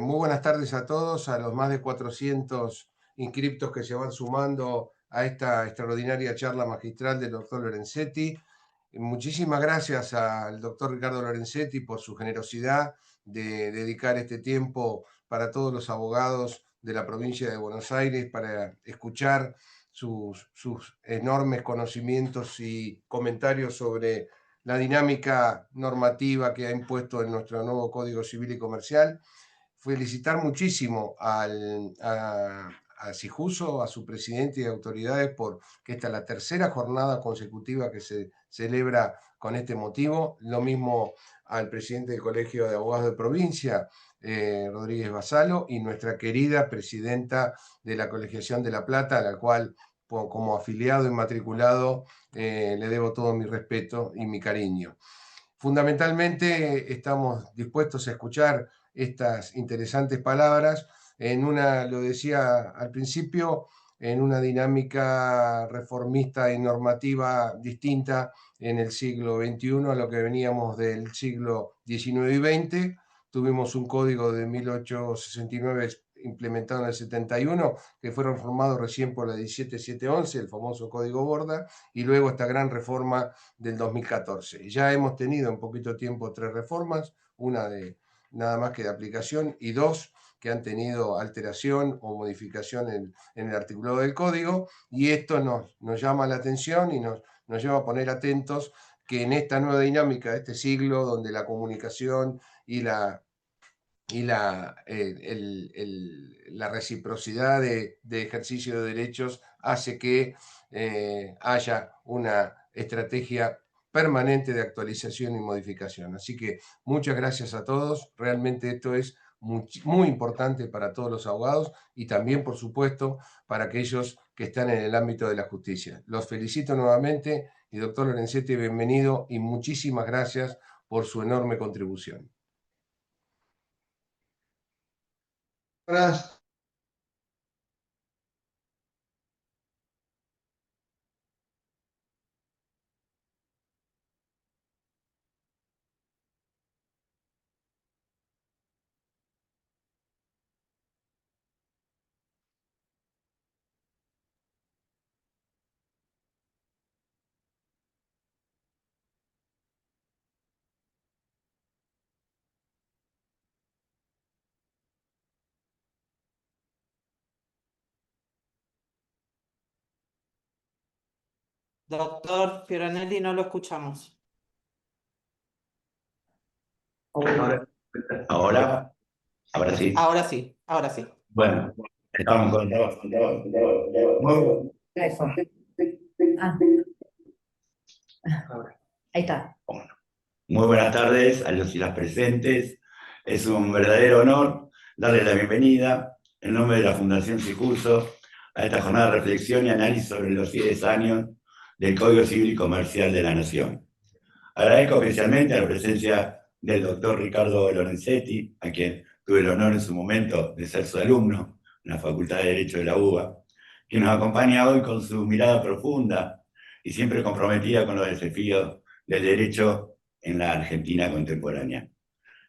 Muy buenas tardes a todos, a los más de 400 inscriptos que se van sumando a esta extraordinaria charla magistral del doctor Lorenzetti. Muchísimas gracias al doctor Ricardo Lorenzetti por su generosidad de dedicar este tiempo para todos los abogados de la provincia de Buenos Aires para escuchar sus enormes conocimientos y comentarios sobre la dinámica normativa que ha impuesto en nuestro nuevo Código Civil y Comercial. Felicitar muchísimo a Sijuso, a su presidente y autoridades, porque esta es la tercera jornada consecutiva que se celebra con este motivo. Lo mismo al presidente del Colegio de Abogados de Provincia, Rodríguez Basalo, y nuestra querida presidenta de la Colegiación de La Plata, a la cual como afiliado y matriculado le debo todo mi respeto y mi cariño. Fundamentalmente estamos dispuestos a escuchar estas interesantes palabras en una, lo decía al principio, en una dinámica reformista y normativa distinta en el siglo XXI a lo que veníamos del siglo XIX y XX. Tuvimos un código de 1869 implementado en el 71, que fue reformado recién por la 17711, el famoso Código Borda, y luego esta gran reforma del 2014. Ya hemos tenido en poquito tiempo 3 reformas, una de nada más que de aplicación y 2 que han tenido alteración o modificación en el articulado del código, y esto nos llama la atención y nos lleva a poner atentos que en esta nueva dinámica de este siglo, donde la comunicación y la reciprocidad de ejercicio de derechos hace que haya una estrategia permanente de actualización y modificación. Así que muchas gracias a todos. Realmente esto es muy importante para todos los abogados y también, por supuesto, para aquellos que están en el ámbito de la justicia. Los felicito nuevamente y doctor Lorenzetti, bienvenido y muchísimas gracias por su enorme contribución. Gracias. Doctor Fioranelli, no lo escuchamos. Ahora sí. Ahora sí, ahora sí. Bueno, estamos con todos. Ahí está. Muy buenas tardes a los y las presentes. Es un verdadero honor darle la bienvenida en nombre de la Fundación Sijuso a esta jornada de reflexión y análisis sobre los 10 años del Código Civil y Comercial de la Nación. Agradezco especialmente a la presencia del doctor Ricardo Lorenzetti, a quien tuve el honor en su momento de ser su alumno en la Facultad de Derecho de la UBA, que nos acompaña hoy con su mirada profunda y siempre comprometida con los desafíos del derecho en la Argentina contemporánea.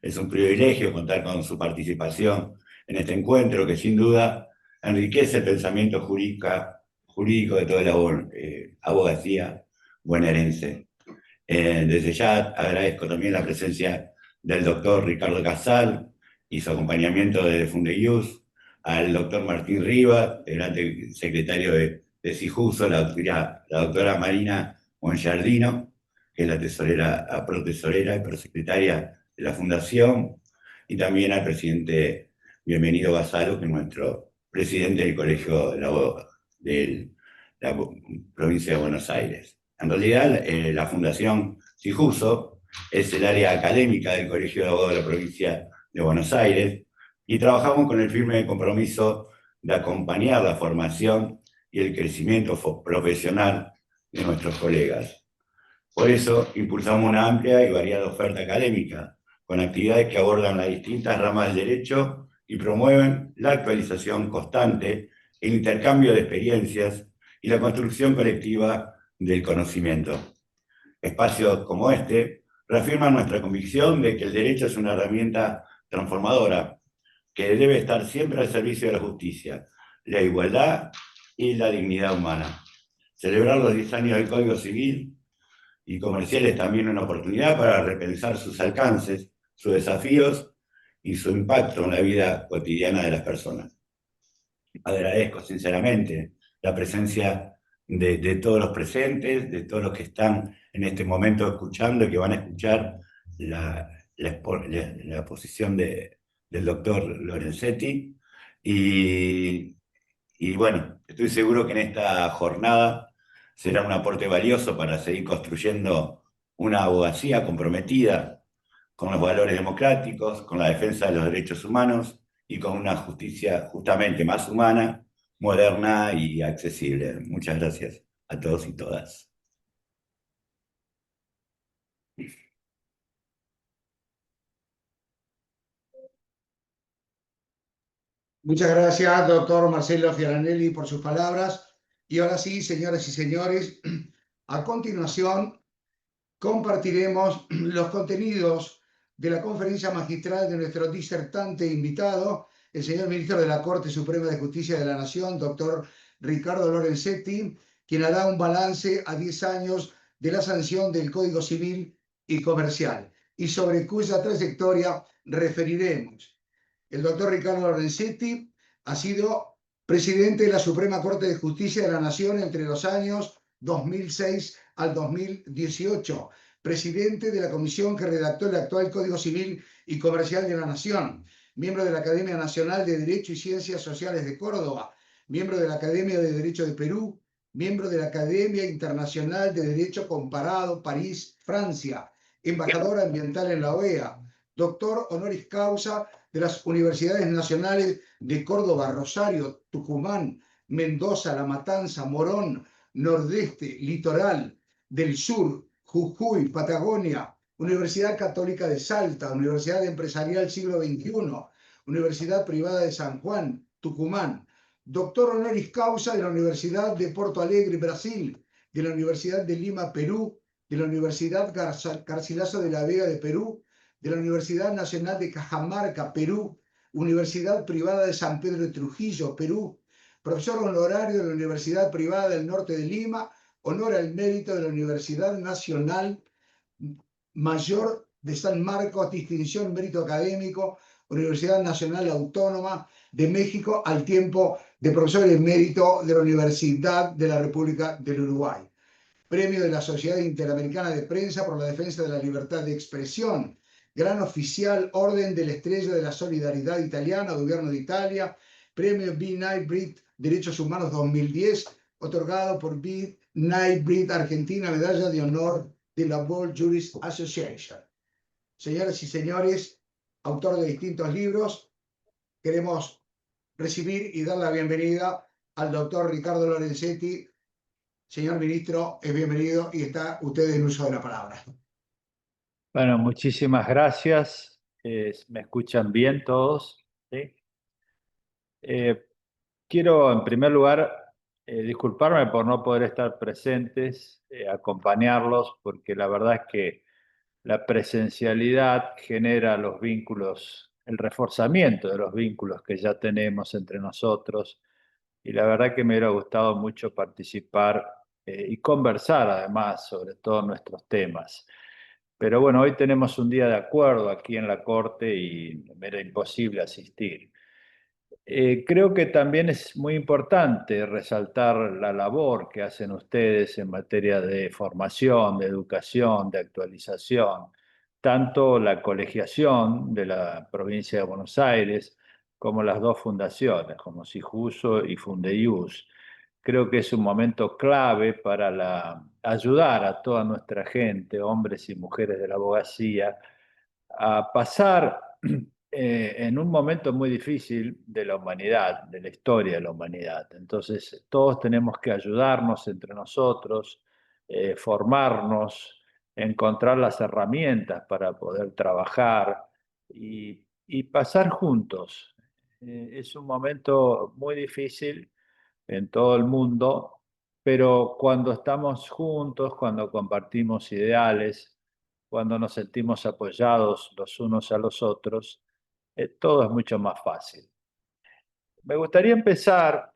Es un privilegio contar con su participación en este encuentro que sin duda enriquece el pensamiento jurídico de toda la abogacía bonaerense. Desde ya agradezco también la presencia del doctor Ricardo Casal y su acompañamiento de Fundeius, al doctor Martín Rivas, el grande secretario de Sijuso, la doctora Marina Monjardino, que es la protesorera y prosecretaria de la Fundación, y también al presidente Bienvenido Basalo, que es nuestro presidente del Colegio de la provincia de Buenos Aires. En realidad, la Fundación Sijuso es el área académica del Colegio de Abogados de la provincia de Buenos Aires y trabajamos con el firme compromiso de acompañar la formación y el crecimiento profesional de nuestros colegas. Por eso impulsamos una amplia y variada oferta académica, con actividades que abordan las distintas ramas del derecho y promueven la actualización constante, el intercambio de experiencias y la construcción colectiva del conocimiento. Espacios como este reafirman nuestra convicción de que el derecho es una herramienta transformadora que debe estar siempre al servicio de la justicia, la igualdad y la dignidad humana. Celebrar los 10 años del Código Civil y Comercial es también una oportunidad para repensar sus alcances, sus desafíos y su impacto en la vida cotidiana de las personas. Agradezco sinceramente la presencia de todos los presentes, de todos los que están en este momento escuchando y que van a escuchar la exposición del doctor Lorenzetti. Y bueno, estoy seguro que en esta jornada será un aporte valioso para seguir construyendo una abogacía comprometida con los valores democráticos, con la defensa de los derechos humanos y con una justicia justamente más humana, moderna y accesible. Muchas gracias a todos y todas. Muchas gracias, doctor Marcelo Fiaranelli, por sus palabras. Y ahora sí, señoras y señores, a continuación compartiremos los contenidos de la conferencia magistral de nuestro disertante invitado, el señor ministro de la Corte Suprema de Justicia de la Nación, doctor Ricardo Lorenzetti, quien hará un balance a 10 años de la sanción del Código Civil y Comercial, y sobre cuya trayectoria referiremos. El doctor Ricardo Lorenzetti ha sido presidente de la Suprema Corte de Justicia de la Nación entre los años 2006 al 2018, presidente de la comisión que redactó el actual Código Civil y Comercial de la Nación, miembro de la Academia Nacional de Derecho y Ciencias Sociales de Córdoba, miembro de la Academia de Derecho de Perú, miembro de la Academia Internacional de Derecho Comparado, París, Francia, embajador ambiental en la OEA, doctor honoris causa de las Universidades Nacionales de Córdoba, Rosario, Tucumán, Mendoza, La Matanza, Morón, Nordeste, Litoral, del Sur, Jujuy, Patagonia, Universidad Católica de Salta, Universidad Empresarial Siglo XXI, Universidad Privada de San Juan, Tucumán, doctor honoris causa de la Universidad de Porto Alegre, Brasil, de la Universidad de Lima, Perú, de la Universidad Garcilaso de la Vega de Perú, de la Universidad Nacional de Cajamarca, Perú, Universidad Privada de San Pedro de Trujillo, Perú, profesor honorario de la Universidad Privada del Norte de Lima, honor al mérito de la Universidad Nacional Mayor de San Marcos, distinción mérito académico, Universidad Nacional Autónoma de México, al tiempo de profesor emérito de la Universidad de la República del Uruguay. Premio de la Sociedad Interamericana de Prensa por la Defensa de la Libertad de Expresión, Gran Oficial Orden de la Estrella de la Solidaridad Italiana, Gobierno de Italia, Premio B. Knightbread Derechos Humanos 2010, otorgado por B. Knightbread Argentina, Medalla de Honor de la World Jurist Association. Señoras y señores, autor de distintos libros, queremos recibir y dar la bienvenida al doctor Ricardo Lorenzetti. Señor ministro, es bienvenido y está usted en uso de la palabra. Bueno, muchísimas gracias. ¿Me escuchan bien todos? ¿Sí? Quiero en primer lugar disculparme por no poder estar presentes, acompañarlos, porque la verdad es que la presencialidad genera los vínculos, el reforzamiento de los vínculos que ya tenemos entre nosotros, y la verdad que me hubiera gustado mucho participar y conversar además sobre todos nuestros temas. Pero bueno, hoy tenemos un día de acuerdo aquí en la Corte y me era imposible asistir. Creo que también es muy importante resaltar la labor que hacen ustedes en materia de formación, de educación, de actualización, tanto la colegiación de la provincia de Buenos Aires como las dos fundaciones, como Sijuso y Fundeius. Creo que es un momento clave para ayudar a toda nuestra gente, hombres y mujeres de la abogacía, a pasar en un momento muy difícil de la humanidad, de la historia de la humanidad. Entonces, todos tenemos que ayudarnos entre nosotros, formarnos, encontrar las herramientas para poder trabajar y pasar juntos. Es un momento muy difícil en todo el mundo, pero cuando estamos juntos, cuando compartimos ideales, cuando nos sentimos apoyados los unos a los otros, todo es mucho más fácil. Me gustaría empezar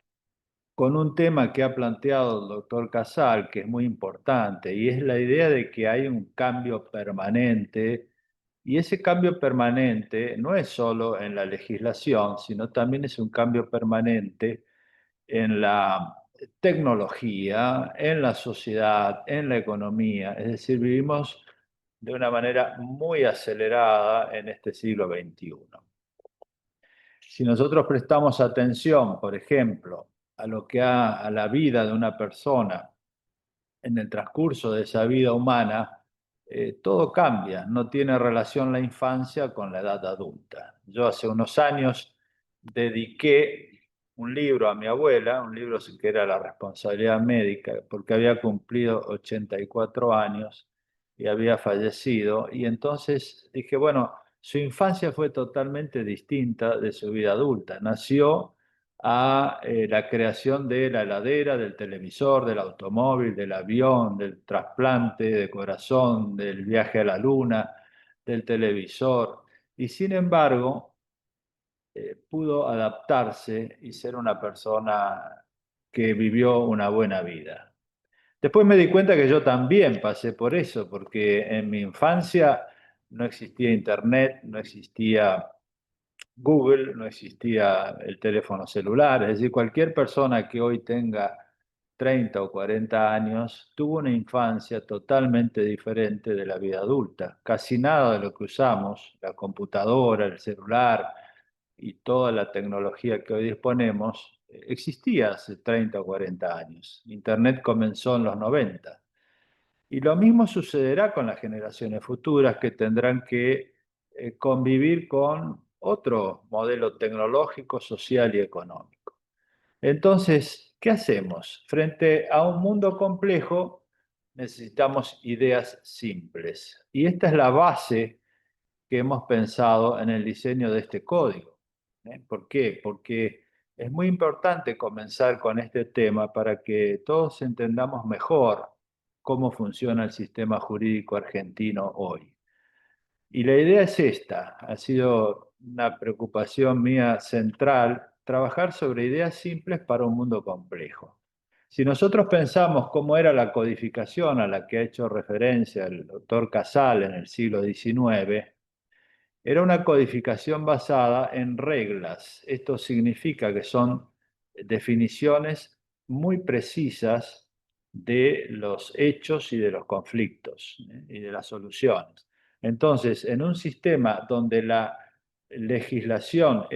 con un tema que ha planteado el doctor Casal, que es muy importante, y es la idea de que hay un cambio permanente, y ese cambio permanente no es solo en la legislación, sino también es un cambio permanente en la tecnología, en la sociedad, en la economía. Es decir, vivimos de una manera muy acelerada en este siglo XXI. Si nosotros prestamos atención, por ejemplo, a lo que a la vida de una persona en el transcurso de esa vida humana, todo cambia, no tiene relación la infancia con la edad adulta. Yo hace unos años dediqué un libro a mi abuela, un libro que era La responsabilidad médica, porque había cumplido 84 años y había fallecido, y entonces dije, bueno, su infancia fue totalmente distinta de su vida adulta. Nació a la creación de la heladera, del televisor, del automóvil, del avión, del trasplante de corazón, del viaje a la luna, del televisor. Y sin embargo, pudo adaptarse y ser una persona que vivió una buena vida. Después me di cuenta que yo también pasé por eso, porque en mi infancia no existía internet, no existía Google, no existía el teléfono celular, es decir, cualquier persona que hoy tenga 30 o 40 años tuvo una infancia totalmente diferente de la vida adulta. Casi nada de lo que usamos, la computadora, el celular y toda la tecnología que hoy disponemos, existía hace 30 o 40 años. Internet comenzó en los 90. Y lo mismo sucederá con las generaciones futuras que tendrán que convivir con otro modelo tecnológico, social y económico. Entonces, ¿qué hacemos? Frente a un mundo complejo, necesitamos ideas simples. Y esta es la base que hemos pensado en el diseño de este código. ¿Por qué? Porque es muy importante comenzar con este tema para que todos entendamos mejor cómo funciona el sistema jurídico argentino hoy. Y la idea es esta, ha sido una preocupación mía central, trabajar sobre ideas simples para un mundo complejo. Si nosotros pensamos cómo era la codificación a la que ha hecho referencia el doctor Casal en el siglo XIX, era una codificación basada en reglas. Esto significa que son definiciones muy precisas de los hechos y de los conflictos, y de las soluciones. Entonces, en un sistema donde la legislación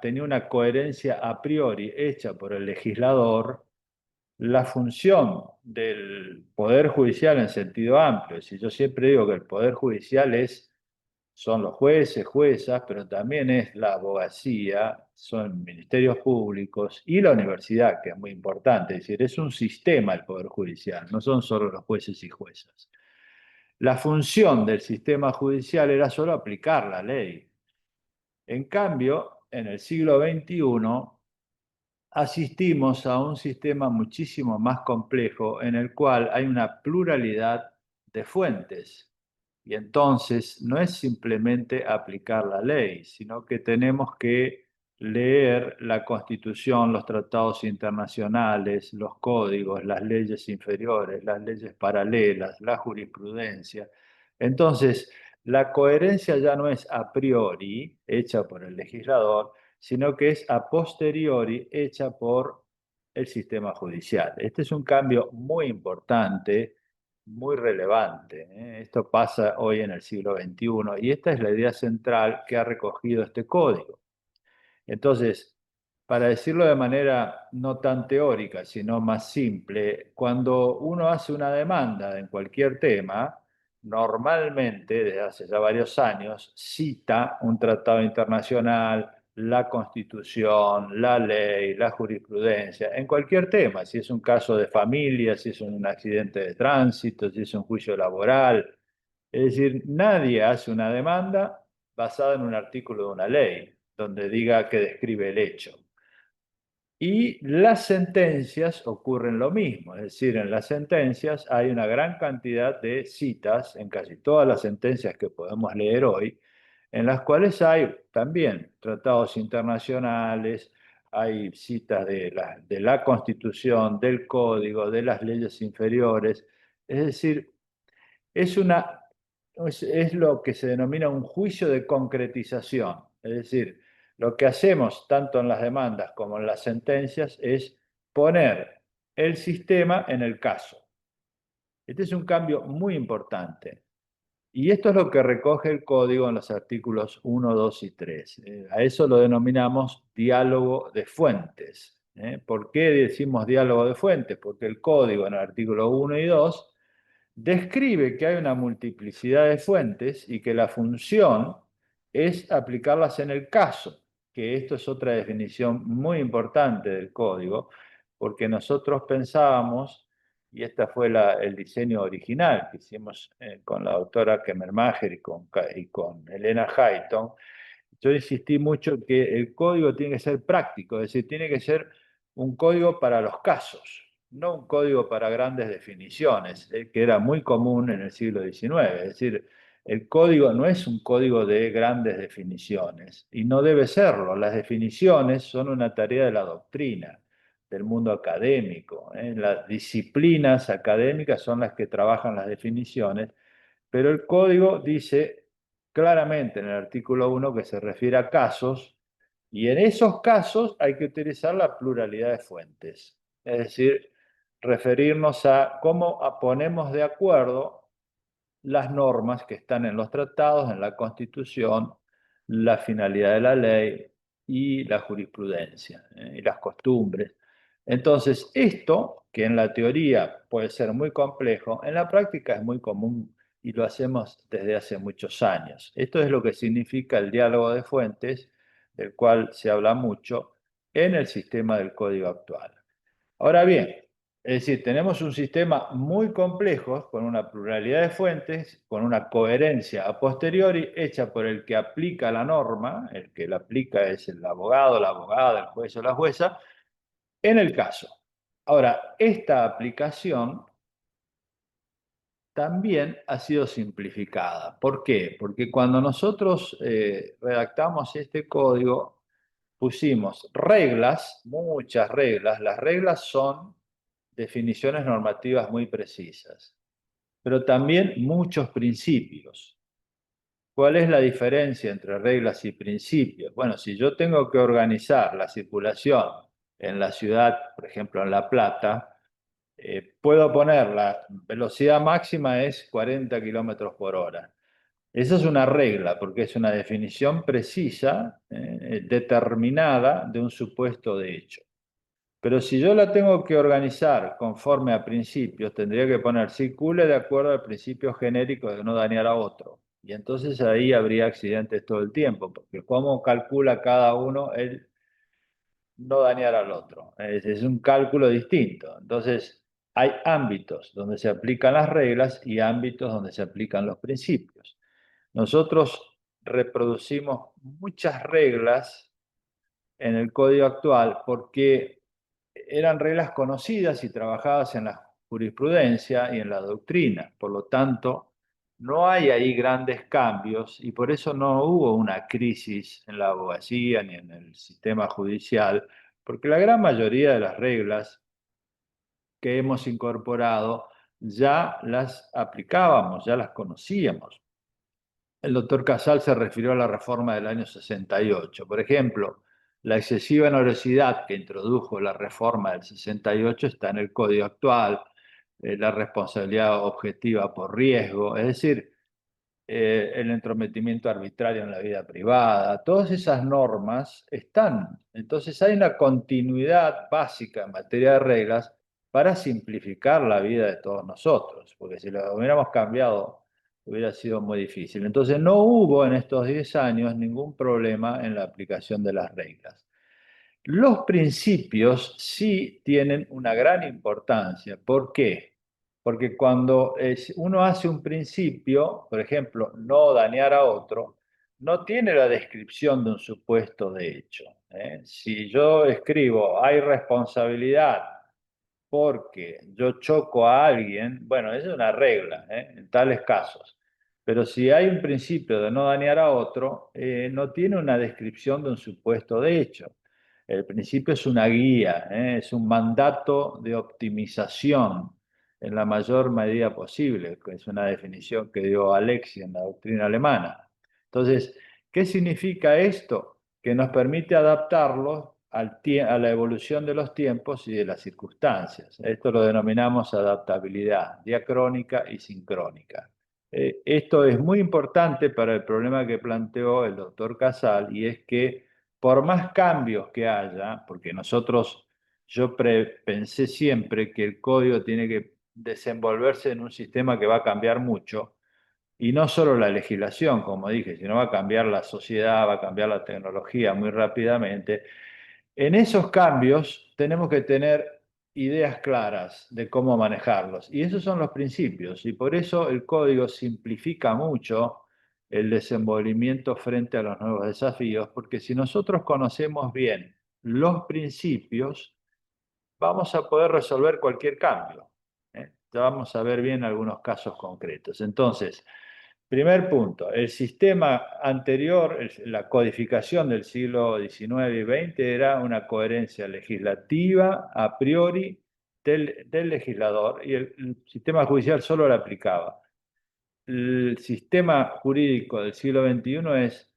tenía una coherencia a priori hecha por el legislador, la función del Poder Judicial en sentido amplio, si yo siempre digo que el Poder Judicial son los jueces, juezas, pero también es la abogacía, son ministerios públicos y la universidad, que es muy importante. Es decir, es un sistema el Poder Judicial, no son solo los jueces y juezas. La función del sistema judicial era solo aplicar la ley. En cambio, en el siglo XXI asistimos a un sistema muchísimo más complejo en el cual hay una pluralidad de fuentes. Y entonces no es simplemente aplicar la ley, sino que tenemos que leer la Constitución, los tratados internacionales, los códigos, las leyes inferiores, las leyes paralelas, la jurisprudencia. Entonces, la coherencia ya no es a priori, hecha por el legislador, sino que es a posteriori, hecha por el sistema judicial. Este es un cambio muy importante, muy relevante. Esto pasa hoy en el siglo XXI y esta es la idea central que ha recogido este código. Entonces, para decirlo de manera no tan teórica, sino más simple, cuando uno hace una demanda en cualquier tema, normalmente, desde hace ya varios años, cita un tratado internacional, la Constitución, la ley, la jurisprudencia, en cualquier tema, si es un caso de familia, si es un accidente de tránsito, si es un juicio laboral. Es decir, nadie hace una demanda basada en un artículo de una ley, donde diga que describe el hecho. Y las sentencias ocurren lo mismo, es decir, en las sentencias hay una gran cantidad de citas, en casi todas las sentencias que podemos leer hoy, en las cuales hay también tratados internacionales, hay citas de la Constitución, del Código, de las leyes inferiores. Es decir, es lo que se denomina un juicio de concretización. Es decir, lo que hacemos tanto en las demandas como en las sentencias es poner el sistema en el caso. Este es un cambio muy importante. Y esto es lo que recoge el código en los artículos 1, 2 y 3. A eso lo denominamos diálogo de fuentes. ¿Por qué decimos diálogo de fuentes? Porque el código en el artículo 1 y 2 describe que hay una multiplicidad de fuentes y que la función es aplicarlas en el caso, que esto es otra definición muy importante del código, porque nosotros pensábamos, y este fue el diseño original que hicimos con la doctora Kemmermacher y con Elena Hayton, yo insistí mucho que el código tiene que ser práctico, es decir, tiene que ser un código para los casos, no un código para grandes definiciones, que era muy común en el siglo XIX. Es decir, el código no es un código de grandes definiciones y no debe serlo. Las definiciones son una tarea de la doctrina, del mundo académico. Las disciplinas académicas son las que trabajan las definiciones, pero el código dice claramente en el artículo 1 que se refiere a casos, y en esos casos hay que utilizar la pluralidad de fuentes. Es decir, referirnos a cómo ponemos de acuerdo las normas que están en los tratados, en la Constitución, la finalidad de la ley y la jurisprudencia, y las costumbres. Entonces, esto, que en la teoría puede ser muy complejo, en la práctica es muy común y lo hacemos desde hace muchos años. Esto es lo que significa el diálogo de fuentes, del cual se habla mucho en el sistema del código actual. Ahora bien, es decir, tenemos un sistema muy complejo, con una pluralidad de fuentes, con una coherencia a posteriori hecha por el que aplica la norma, el que la aplica es el abogado, la abogada, el juez o la jueza, en el caso. Ahora, esta aplicación también ha sido simplificada. ¿Por qué? Porque cuando nosotros redactamos este código, pusimos reglas, muchas reglas. Las reglas son definiciones normativas muy precisas, pero también muchos principios. ¿Cuál es la diferencia entre reglas y principios? Bueno, si yo tengo que organizar la circulación en la ciudad, por ejemplo en La Plata, puedo poner la velocidad máxima es 40 kilómetros por hora. Esa es una regla, porque es una definición precisa, determinada de un supuesto de hecho. Pero si yo la tengo que organizar conforme a principios, tendría que poner circule de acuerdo al principio genérico de no dañar a otro. Y entonces ahí habría accidentes todo el tiempo, porque cómo calcula cada uno el no dañar al otro. Es un cálculo distinto. Entonces, hay ámbitos donde se aplican las reglas y ámbitos donde se aplican los principios. Nosotros reproducimos muchas reglas en el código actual porque eran reglas conocidas y trabajadas en la jurisprudencia y en la doctrina. Por lo tanto, no hay ahí grandes cambios y por eso no hubo una crisis en la abogacía ni en el sistema judicial, porque la gran mayoría de las reglas que hemos incorporado ya las aplicábamos, ya las conocíamos. El doctor Casal se refirió a la reforma del año 68. Por ejemplo, la excesiva onerosidad que introdujo la reforma del 68 está en el código actual, la responsabilidad objetiva por riesgo, es decir, el entrometimiento arbitrario en la vida privada, todas esas normas están. Entonces hay una continuidad básica en materia de reglas para simplificar la vida de todos nosotros, porque si lo hubiéramos cambiado hubiera sido muy difícil. Entonces no hubo en estos 10 años ningún problema en la aplicación de las reglas. Los principios sí tienen una gran importancia. ¿Por qué? Porque cuando uno hace un principio, por ejemplo, no dañar a otro, no tiene la descripción de un supuesto de hecho. Si yo escribo hay responsabilidad porque yo choco a alguien, bueno, esa es una regla, en tales casos. Pero si hay un principio de no dañar a otro, no tiene una descripción de un supuesto de hecho. El principio es una guía, es un mandato de optimización en la mayor medida posible, que es una definición que dio Alexis en la doctrina alemana. Entonces, ¿qué significa esto? Que nos permite adaptarlos a la evolución de los tiempos y de las circunstancias. Esto lo denominamos adaptabilidad diacrónica y sincrónica. Esto es muy importante para el problema que planteó el doctor Casal, y es que por más cambios que haya, porque yo pensé siempre que el código tiene que desenvolverse en un sistema que va a cambiar mucho, y no solo la legislación, como dije, sino va a cambiar la sociedad, va a cambiar la tecnología muy rápidamente. En esos cambios tenemos que tener ideas claras de cómo manejarlos. Y esos son los principios. Y por eso el código simplifica mucho el desenvolvimiento frente a los nuevos desafíos, porque si nosotros conocemos bien los principios, vamos a poder resolver cualquier cambio. Ya vamos a ver bien algunos casos concretos. Entonces, primer punto, el sistema anterior, la codificación del siglo XIX y XX era una coherencia legislativa a priori del legislador, y el sistema judicial solo la aplicaba. El sistema jurídico del siglo XXI es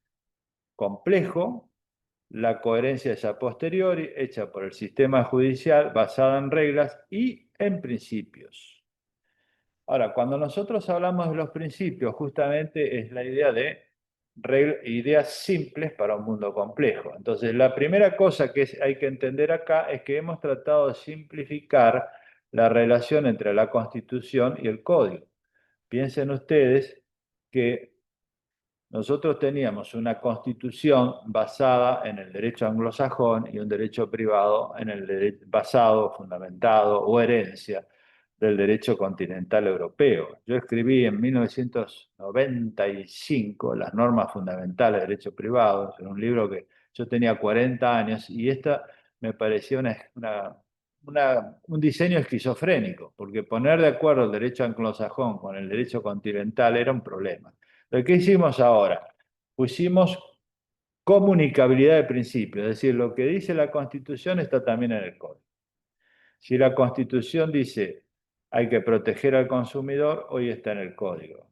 complejo, la coherencia es a posteriori, hecha por el sistema judicial, basada en reglas y en principios. Ahora, cuando nosotros hablamos de los principios, justamente es la idea de ideas simples para un mundo complejo. Entonces, la primera cosa que hay que entender acá es que hemos tratado de simplificar la relación entre la Constitución y el Código. Piensen ustedes que nosotros teníamos una Constitución basada en el derecho anglosajón y un derecho privado basado, fundamentado o herencia del derecho continental europeo. Yo escribí en 1995 las normas fundamentales de derecho privado, en un libro que yo tenía 40 años, y esta me parecía un diseño esquizofrénico, porque poner de acuerdo el derecho anglosajón con el derecho continental era un problema. ¿Lo que hicimos ahora? Pusimos comunicabilidad de principio, es decir, lo que dice la Constitución está también en el Código. Si la Constitución dice hay que proteger al consumidor, hoy está en el Código.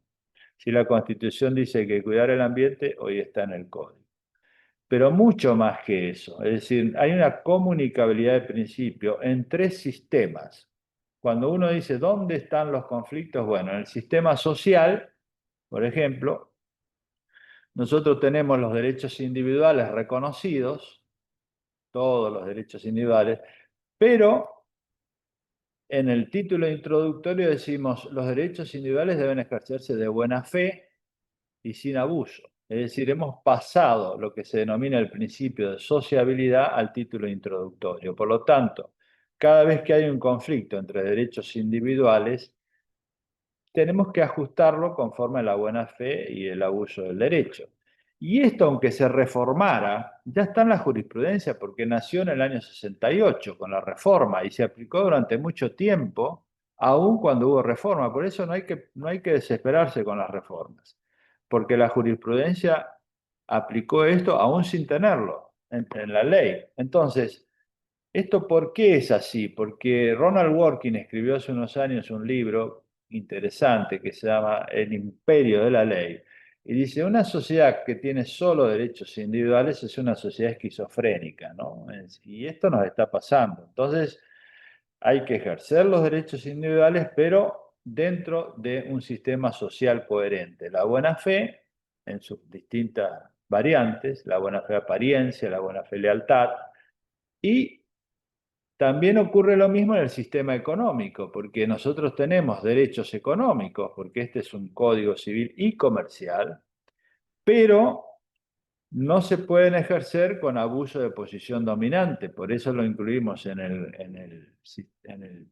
Si la Constitución dice hay que cuidar el ambiente, hoy está en el Código. Pero mucho más que eso, es decir, hay una comunicabilidad de principio en tres sistemas. Cuando uno dice ¿dónde están los conflictos? Bueno, en el sistema social, por ejemplo, nosotros tenemos los derechos individuales reconocidos, todos los derechos individuales, pero en el título introductorio decimos los derechos individuales deben ejercerse de buena fe y sin abuso. Es decir, hemos pasado lo que se denomina el principio de sociabilidad al título introductorio. Por lo tanto, cada vez que hay un conflicto entre derechos individuales, tenemos que ajustarlo conforme a la buena fe y el abuso del derecho. Y esto, aunque se reformara, ya está en la jurisprudencia porque nació en el año 68 con la reforma y se aplicó durante mucho tiempo, aun cuando hubo reforma. Por eso no hay que desesperarse con las reformas, porque la jurisprudencia aplicó esto aún sin tenerlo en la ley. Entonces, ¿esto por qué es así? Porque Ronald Dworkin escribió hace unos años un libro interesante que se llama El Imperio de la Ley. Y dice, una sociedad que tiene solo derechos individuales es una sociedad esquizofrénica, ¿no? Y esto nos está pasando. Entonces, hay que ejercer los derechos individuales, pero dentro de un sistema social coherente. La buena fe, en sus distintas variantes, la buena fe apariencia, la buena fe lealtad, y también ocurre lo mismo en el sistema económico, porque nosotros tenemos derechos económicos, porque este es un código civil y comercial, pero no se pueden ejercer con abuso de posición dominante. Por eso lo incluimos en el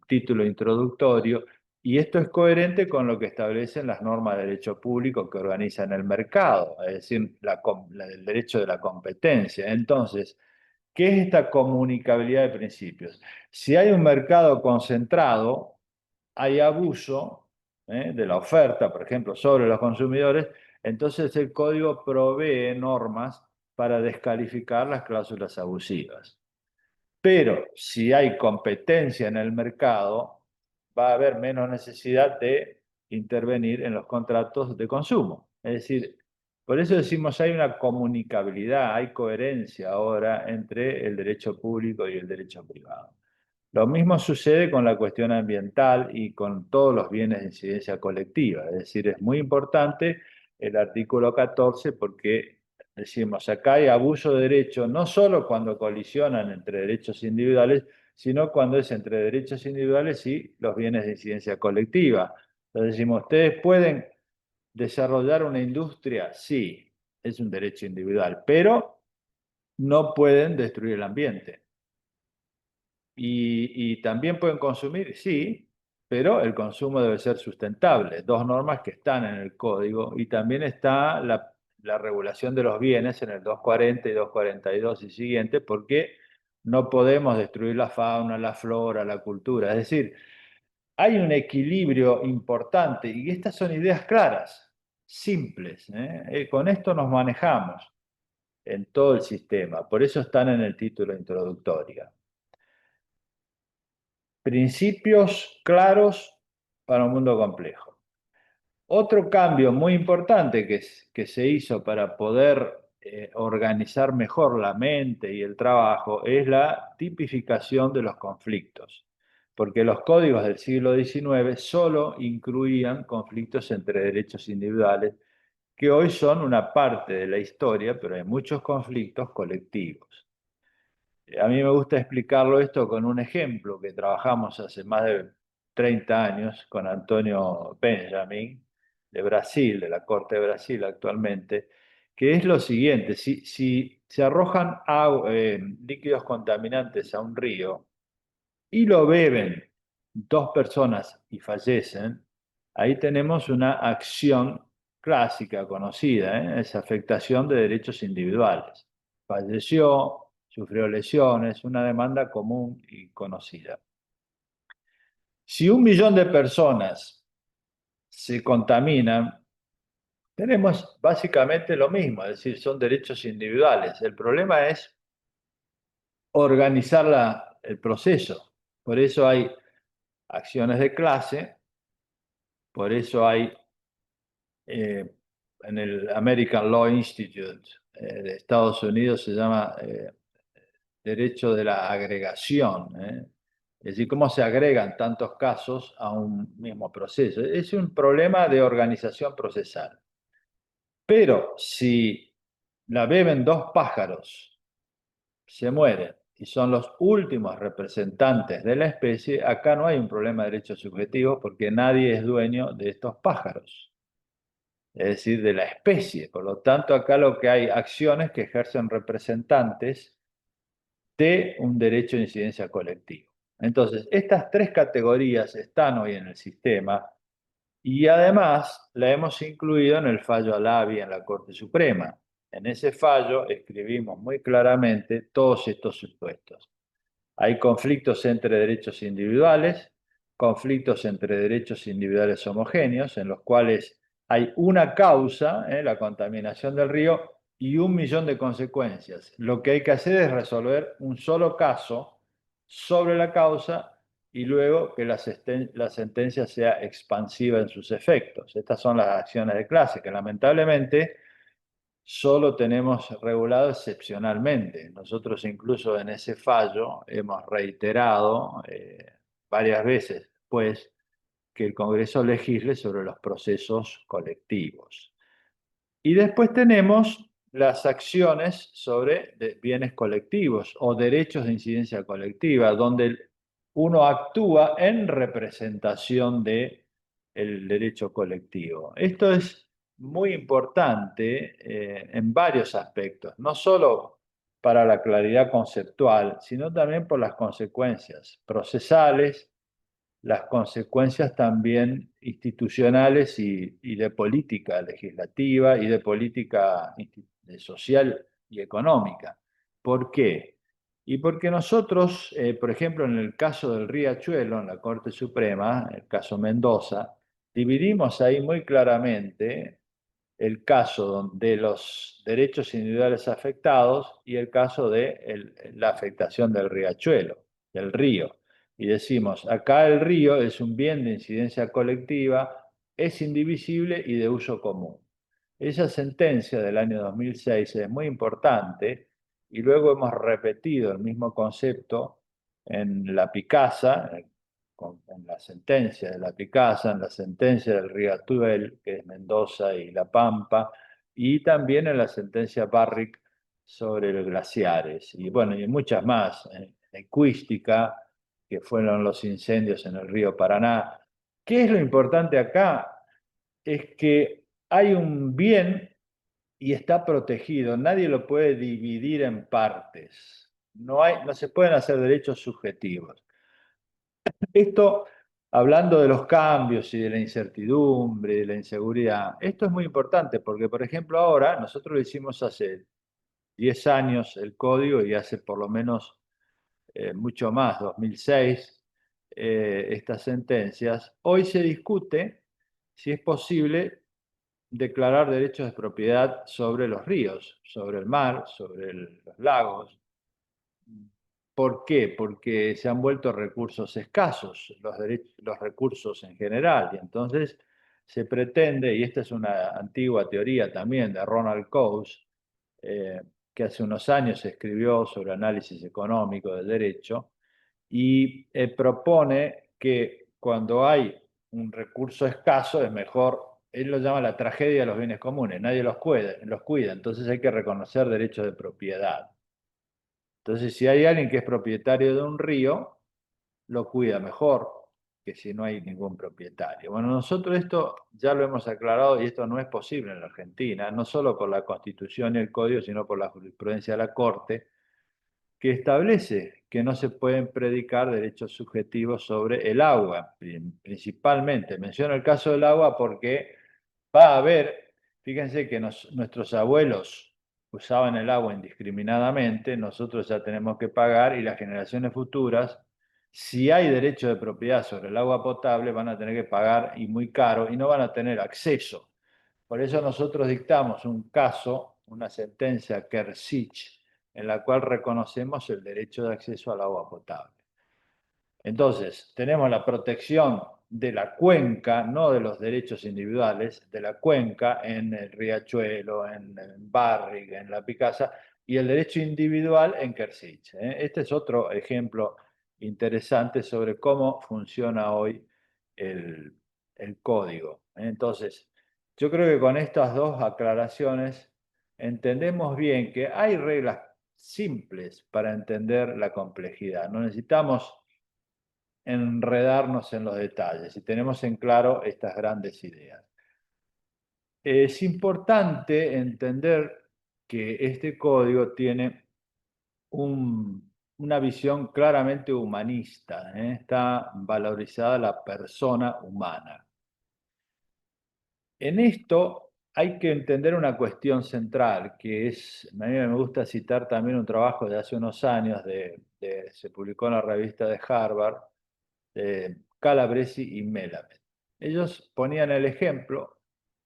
título introductorio, y esto es coherente con lo que establecen las normas de derecho público que organizan el mercado, es decir, el derecho de la competencia. Entonces, ¿qué es esta comunicabilidad de principios? Si hay un mercado concentrado, hay abuso de la oferta, por ejemplo, sobre los consumidores, entonces el código provee normas para descalificar las cláusulas abusivas. Pero si hay competencia en el mercado, va a haber menos necesidad de intervenir en los contratos de consumo. Es decir, por eso decimos hay una comunicabilidad, hay coherencia ahora entre el derecho público y el derecho privado. Lo mismo sucede con la cuestión ambiental y con todos los bienes de incidencia colectiva. Es decir, es muy importante el artículo 14 porque decimos, acá hay abuso de derecho no solo cuando colisionan entre derechos individuales, sino cuando es entre derechos individuales y los bienes de incidencia colectiva. Entonces decimos, ¿ustedes pueden desarrollar una industria? Sí, es un derecho individual, pero no pueden destruir el ambiente. Y también pueden consumir, sí, pero el consumo debe ser sustentable. Dos normas que están en el código y también está la regulación de los bienes en el 240 y 242 y siguiente, porque no podemos destruir la fauna, la flora, la cultura. Es decir, hay un equilibrio importante y estas son ideas claras, simples. Con esto nos manejamos en todo el sistema, por eso están en el título introductorio. Principios claros para un mundo complejo. Otro cambio muy importante que se hizo para poder organizar mejor la mente y el trabajo es la tipificación de los conflictos, porque los códigos del siglo XIX solo incluían conflictos entre derechos individuales, que hoy son una parte de la historia, pero hay muchos conflictos colectivos. A mí me gusta explicarlo esto con un ejemplo que trabajamos hace más de 30 años con Antonio Benjamin, de Brasil, de la Corte de Brasil actualmente, que es lo siguiente: si se arrojan líquidos contaminantes a un río y lo beben dos personas y fallecen, ahí tenemos una acción clásica, conocida, es afectación de derechos individuales. Falleció, sufrió lesiones, una demanda común y conocida. Si 1 millón de personas se contaminan, tenemos básicamente lo mismo, es decir, son derechos individuales. El problema es organizar el proceso. Por eso hay acciones de clase, por eso hay en el American Law Institute de Estados Unidos se llama derecho de la agregación. Es decir, cómo se agregan tantos casos a un mismo proceso. Es un problema de organización procesal. Pero si la beben dos pájaros, se mueren y son los últimos representantes de la especie, acá no hay un problema de derechos subjetivos porque nadie es dueño de estos pájaros, es decir, de la especie. Por lo tanto, acá lo que hay acciones que ejercen representantes de un derecho de incidencia colectivo. Entonces, estas tres categorías están hoy en el sistema y además la hemos incluido en el fallo Alavi en la Corte Suprema. En ese fallo escribimos muy claramente todos estos supuestos. Hay conflictos entre derechos individuales, conflictos entre derechos individuales homogéneos, en los cuales hay una causa, la contaminación del río, y 1 millón de consecuencias. Lo que hay que hacer es resolver un solo caso sobre la causa y luego que la sentencia sea expansiva en sus efectos. Estas son las acciones de clase que lamentablemente solo tenemos regulado excepcionalmente. Nosotros incluso en ese fallo hemos reiterado varias veces pues, que el Congreso legisle sobre los procesos colectivos. Y después tenemos las acciones sobre bienes colectivos o derechos de incidencia colectiva, donde uno actúa en representación del derecho colectivo. Esto es muy importante en varios aspectos, no solo para la claridad conceptual, sino también por las consecuencias procesales, las consecuencias también institucionales y de política legislativa y de política social y económica. ¿Por qué? Y porque nosotros, por ejemplo, en el caso del Riachuelo, en la Corte Suprema, el caso Mendoza, dividimos ahí muy claramente el caso de los derechos individuales afectados y el caso de la afectación del riachuelo, del río. Y decimos, acá el río es un bien de incidencia colectiva, es indivisible y de uso común. Esa sentencia del año 2006 es muy importante y luego hemos repetido el mismo concepto en la Picasa, en la sentencia de la Picasa, en la sentencia del Riatuel, que es Mendoza y La Pampa, y también en la sentencia Barrick sobre los glaciares, y bueno, y muchas más, en Ecuística, que fueron los incendios en el río Paraná. ¿Qué es lo importante acá? Es que hay un bien y está protegido, nadie lo puede dividir en partes, no se pueden hacer derechos subjetivos. Esto, hablando de los cambios y de la incertidumbre, de la inseguridad, esto es muy importante porque, por ejemplo, ahora nosotros lo hicimos hace 10 años el código y hace por lo menos mucho más, 2006, estas sentencias. Hoy se discute si es posible declarar derechos de propiedad sobre los ríos, sobre el mar, sobre los lagos. ¿Por qué? Porque se han vuelto recursos escasos, los recursos en general, y entonces se pretende, y esta es una antigua teoría también de Ronald Coase, que hace unos años escribió sobre análisis económico del derecho, y propone que cuando hay un recurso escaso es mejor, él lo llama la tragedia de los bienes comunes, nadie los cuida, entonces hay que reconocer derechos de propiedad. Entonces, si hay alguien que es propietario de un río, lo cuida mejor que si no hay ningún propietario. Bueno, nosotros esto ya lo hemos aclarado y esto no es posible en la Argentina, no solo por la Constitución y el Código, sino por la jurisprudencia de la Corte, que establece que no se pueden predicar derechos subjetivos sobre el agua, principalmente. Menciono el caso del agua porque va a haber, fíjense que nuestros abuelos usaban el agua indiscriminadamente, nosotros ya tenemos que pagar y las generaciones futuras, si hay derecho de propiedad sobre el agua potable, van a tener que pagar y muy caro y no van a tener acceso. Por eso nosotros dictamos un caso, una sentencia Kersich, en la cual reconocemos el derecho de acceso al agua potable. Entonces, tenemos la protección de la cuenca, no de los derechos individuales, de la cuenca en el Riachuelo, en Barrick, en La Picasa, y el derecho individual en Kersich. Este es otro ejemplo interesante sobre cómo funciona hoy el código. Entonces, yo creo que con estas dos aclaraciones entendemos bien que hay reglas simples para entender la complejidad. No necesitamos enredarnos en los detalles y tenemos en claro estas grandes ideas. Es importante entender que este código tiene una visión claramente humanista, está valorizada la persona humana. En esto hay que entender una cuestión central, que es, a mí me gusta citar también un trabajo de hace unos años, se publicó en la revista de Harvard, Calabresi y Melamed. Ellos ponían el ejemplo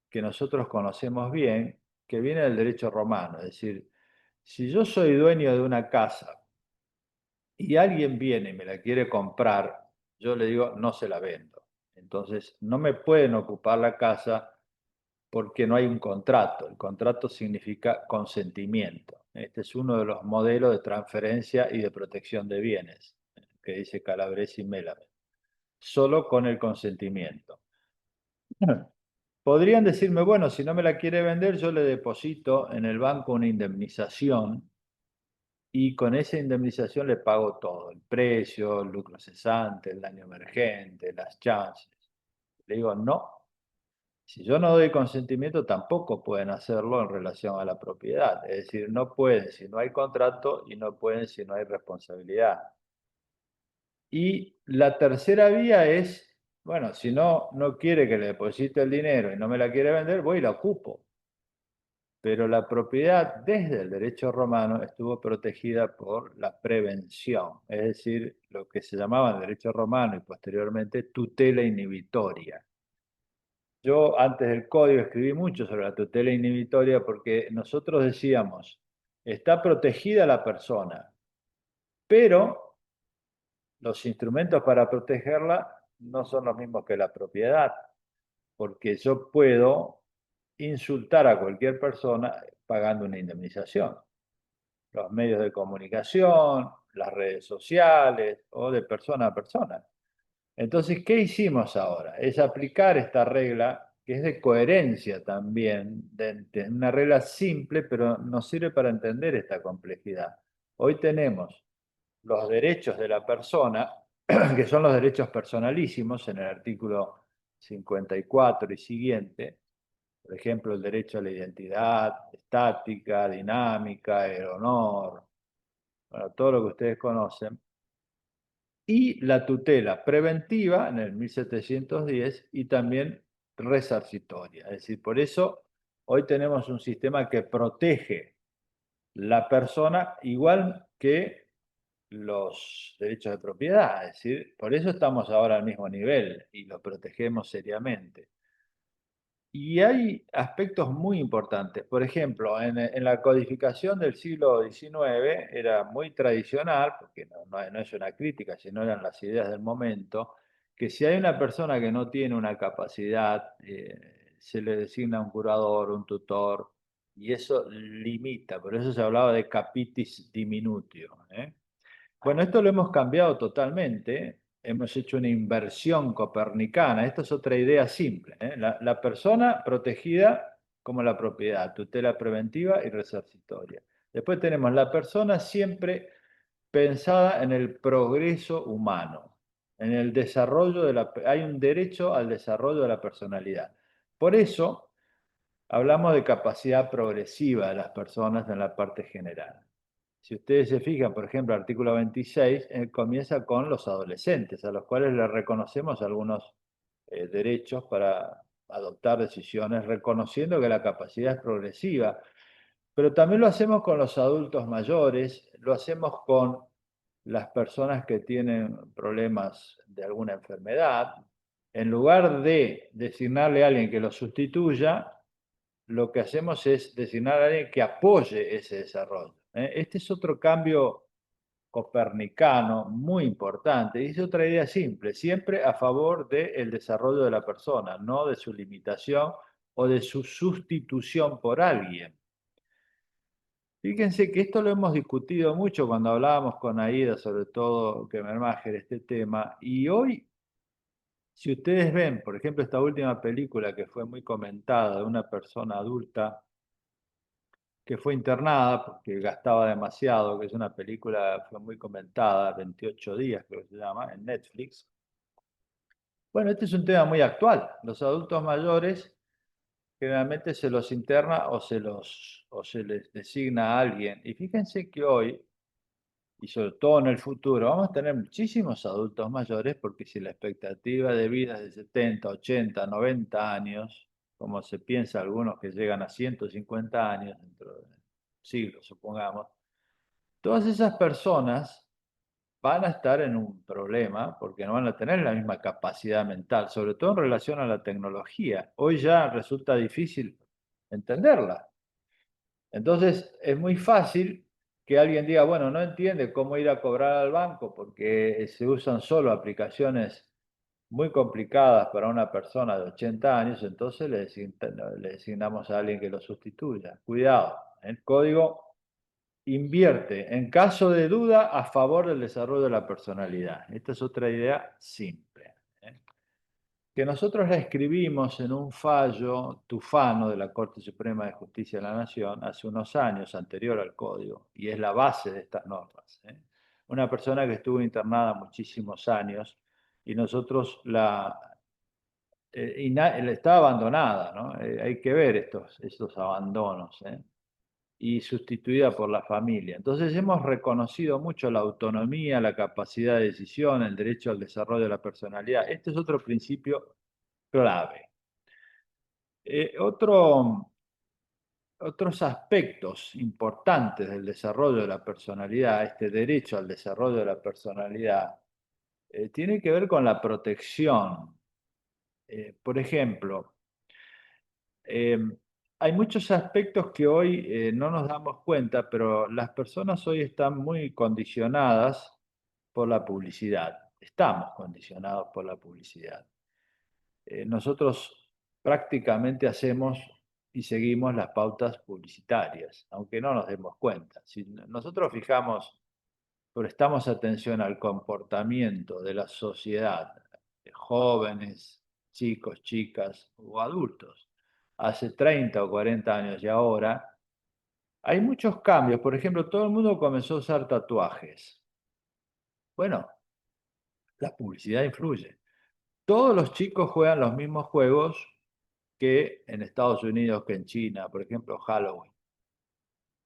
que nosotros conocemos bien, que viene del derecho romano, es decir, si yo soy dueño de una casa y alguien viene y me la quiere comprar, yo le digo, no se la vendo. Entonces, no me pueden ocupar la casa porque no hay un contrato. El contrato significa consentimiento. Este es uno de los modelos de transferencia y de protección de bienes, que dice Calabresi y Melamed. Solo con el consentimiento. Podrían decirme, bueno, si no me la quiere vender, yo le deposito en el banco una indemnización y con esa indemnización le pago todo, el precio, el lucro cesante, el daño emergente, las chances. Le digo, no, si yo no doy consentimiento, tampoco pueden hacerlo en relación a la propiedad. Es decir, no pueden si no hay contrato y no pueden si no hay responsabilidad. Y la tercera vía es, bueno, si no quiere que le deposite el dinero y no me la quiere vender, voy y la ocupo. Pero la propiedad desde el derecho romano estuvo protegida por la prevención, es decir, lo que se llamaba en el derecho romano y posteriormente tutela inhibitoria. Yo antes del código escribí mucho sobre la tutela inhibitoria porque nosotros decíamos, está protegida la persona, pero los instrumentos para protegerla no son los mismos que la propiedad, porque yo puedo insultar a cualquier persona pagando una indemnización. Los medios de comunicación, las redes sociales o de persona a persona. Entonces, ¿qué hicimos ahora? Es aplicar esta regla que es de coherencia también, de una regla simple, pero nos sirve para entender esta complejidad. Hoy tenemos los derechos de la persona, que son los derechos personalísimos en el artículo 54 y siguiente, por ejemplo, el derecho a la identidad estática, dinámica, el honor, bueno, todo lo que ustedes conocen, y la tutela preventiva en el 1710 y también resarcitoria. Es decir, por eso hoy tenemos un sistema que protege la persona igual que los derechos de propiedad. Es decir, por eso estamos ahora al mismo nivel y lo protegemos seriamente. Y hay aspectos muy importantes. Por ejemplo, en la codificación del siglo XIX era muy tradicional, porque no es una crítica, sino eran las ideas del momento, que si hay una persona que no tiene una capacidad, se le designa un curador, un tutor, y eso limita. Por eso se hablaba de capitis diminutio. Bueno, esto lo hemos cambiado totalmente. Hemos hecho una inversión copernicana. Esta es otra idea simple. La persona protegida como la propiedad, tutela preventiva y resarcitoria. Después tenemos la persona siempre pensada en el progreso humano, en el desarrollo hay un derecho al desarrollo de la personalidad. Por eso hablamos de capacidad progresiva de las personas en la parte general. Si ustedes se fijan, por ejemplo, el artículo 26 comienza con los adolescentes, a los cuales les reconocemos algunos derechos para adoptar decisiones, reconociendo que la capacidad es progresiva. Pero también lo hacemos con los adultos mayores, lo hacemos con las personas que tienen problemas de alguna enfermedad. En lugar de designarle a alguien que lo sustituya, lo que hacemos es designar a alguien que apoye ese desarrollo. Este es otro cambio copernicano muy importante. Y es otra idea simple, siempre a favor del desarrollo de la persona, no de su limitación o de su sustitución por alguien. Fíjense que esto lo hemos discutido mucho cuando hablábamos con Aida, sobre todo Kemermacher, este tema, y hoy, si ustedes ven, por ejemplo, esta última película que fue muy comentada de una persona adulta que fue internada porque gastaba demasiado, que es una película, fue muy comentada, 28 días creo que se llama, en Netflix. Bueno, este es un tema muy actual. Los adultos mayores generalmente se los interna o se les designa a alguien. Y fíjense que hoy, y sobre todo en el futuro, vamos a tener muchísimos adultos mayores porque si la expectativa de vida es de 70, 80, 90 años, como se piensa algunos que llegan a 150 años dentro de siglos, supongamos, todas esas personas van a estar en un problema porque no van a tener la misma capacidad mental, sobre todo en relación a la tecnología. Hoy ya resulta difícil entenderla. Entonces es muy fácil que alguien diga, bueno, no entiende cómo ir a cobrar al banco porque se usan solo aplicaciones muy complicadas para una persona de 80 años, entonces le designamos a alguien que lo sustituya. Cuidado, el código invierte en caso de duda a favor del desarrollo de la personalidad. Esta es otra idea simple. Que nosotros la escribimos en un fallo tufano de la Corte Suprema de Justicia de la Nación hace unos años, anterior al código, y es la base de estas normas. Una persona que estuvo internada muchísimos años y nosotros está abandonada, ¿no? Hay que ver estos abandonos, y sustituida por la familia. Entonces hemos reconocido mucho la autonomía, la capacidad de decisión, el derecho al desarrollo de la personalidad. Este es otro principio clave. Otros aspectos importantes del desarrollo de la personalidad, este derecho al desarrollo de la personalidad, tiene que ver con la protección. Por ejemplo, Hay muchos aspectos que hoy no nos damos cuenta, pero las personas hoy están muy condicionadas por la publicidad. Estamos condicionados por la publicidad. Nosotros prácticamente hacemos y seguimos las pautas publicitarias, aunque no nos demos cuenta. Si nosotros prestamos atención al comportamiento de la sociedad, de jóvenes, chicos, chicas o adultos, hace 30 o 40 años y ahora, hay muchos cambios. Por ejemplo, todo el mundo comenzó a usar tatuajes. Bueno, la publicidad influye. Todos los chicos juegan los mismos juegos que en Estados Unidos, que en China, por ejemplo, Halloween.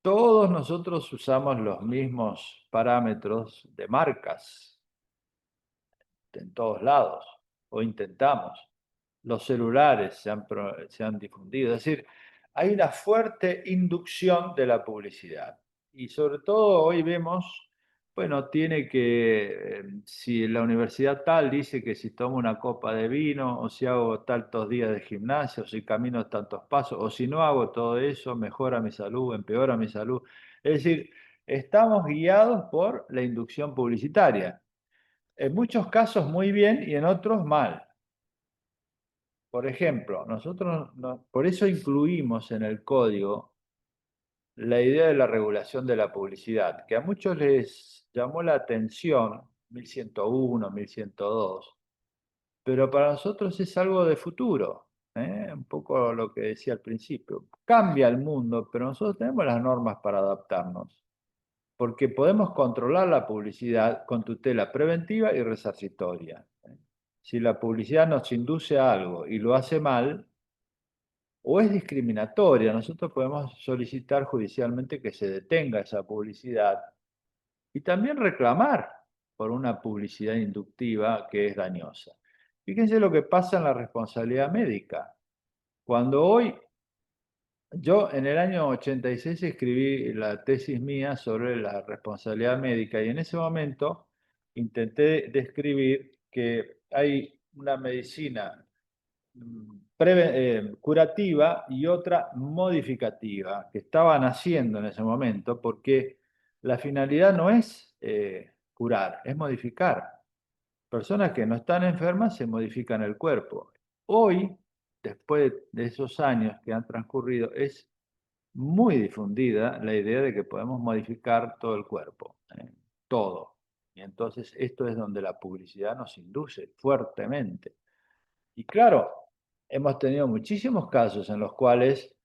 Todos nosotros usamos los mismos parámetros de marcas en todos lados, o intentamos. Los celulares se han difundido. Es decir, hay una fuerte inducción de la publicidad. Y sobre todo hoy vemos, bueno, si la universidad tal dice que si tomo una copa de vino, o si hago tantos días de gimnasia, o si camino tantos pasos, o si no hago todo eso, mejora mi salud, empeora mi salud. Es decir, estamos guiados por la inducción publicitaria. En muchos casos muy bien y en otros mal. Por ejemplo, por eso incluimos en el código la idea de la regulación de la publicidad, que a muchos les llamó la atención, 1101, 1102, pero para nosotros es algo de futuro, un poco lo que decía al principio. Cambia el mundo, pero nosotros tenemos las normas para adaptarnos, porque podemos controlar la publicidad con tutela preventiva y resarcitoria. Si la publicidad nos induce a algo y lo hace mal, o es discriminatoria, nosotros podemos solicitar judicialmente que se detenga esa publicidad y también reclamar por una publicidad inductiva que es dañosa. Fíjense lo que pasa en la responsabilidad médica. Cuando hoy, yo en el año 86 escribí la tesis mía sobre la responsabilidad médica y en ese momento intenté describir que hay una medicina curativa y otra modificativa que estaban haciendo en ese momento, porque la finalidad no es curar, es modificar. Personas que no están enfermas se modifican el cuerpo. Hoy, después de esos años que han transcurrido, es muy difundida la idea de que podemos modificar todo el cuerpo, todo. Y entonces esto es donde la publicidad nos induce fuertemente. Y claro, hemos tenido muchísimos casos en los cuales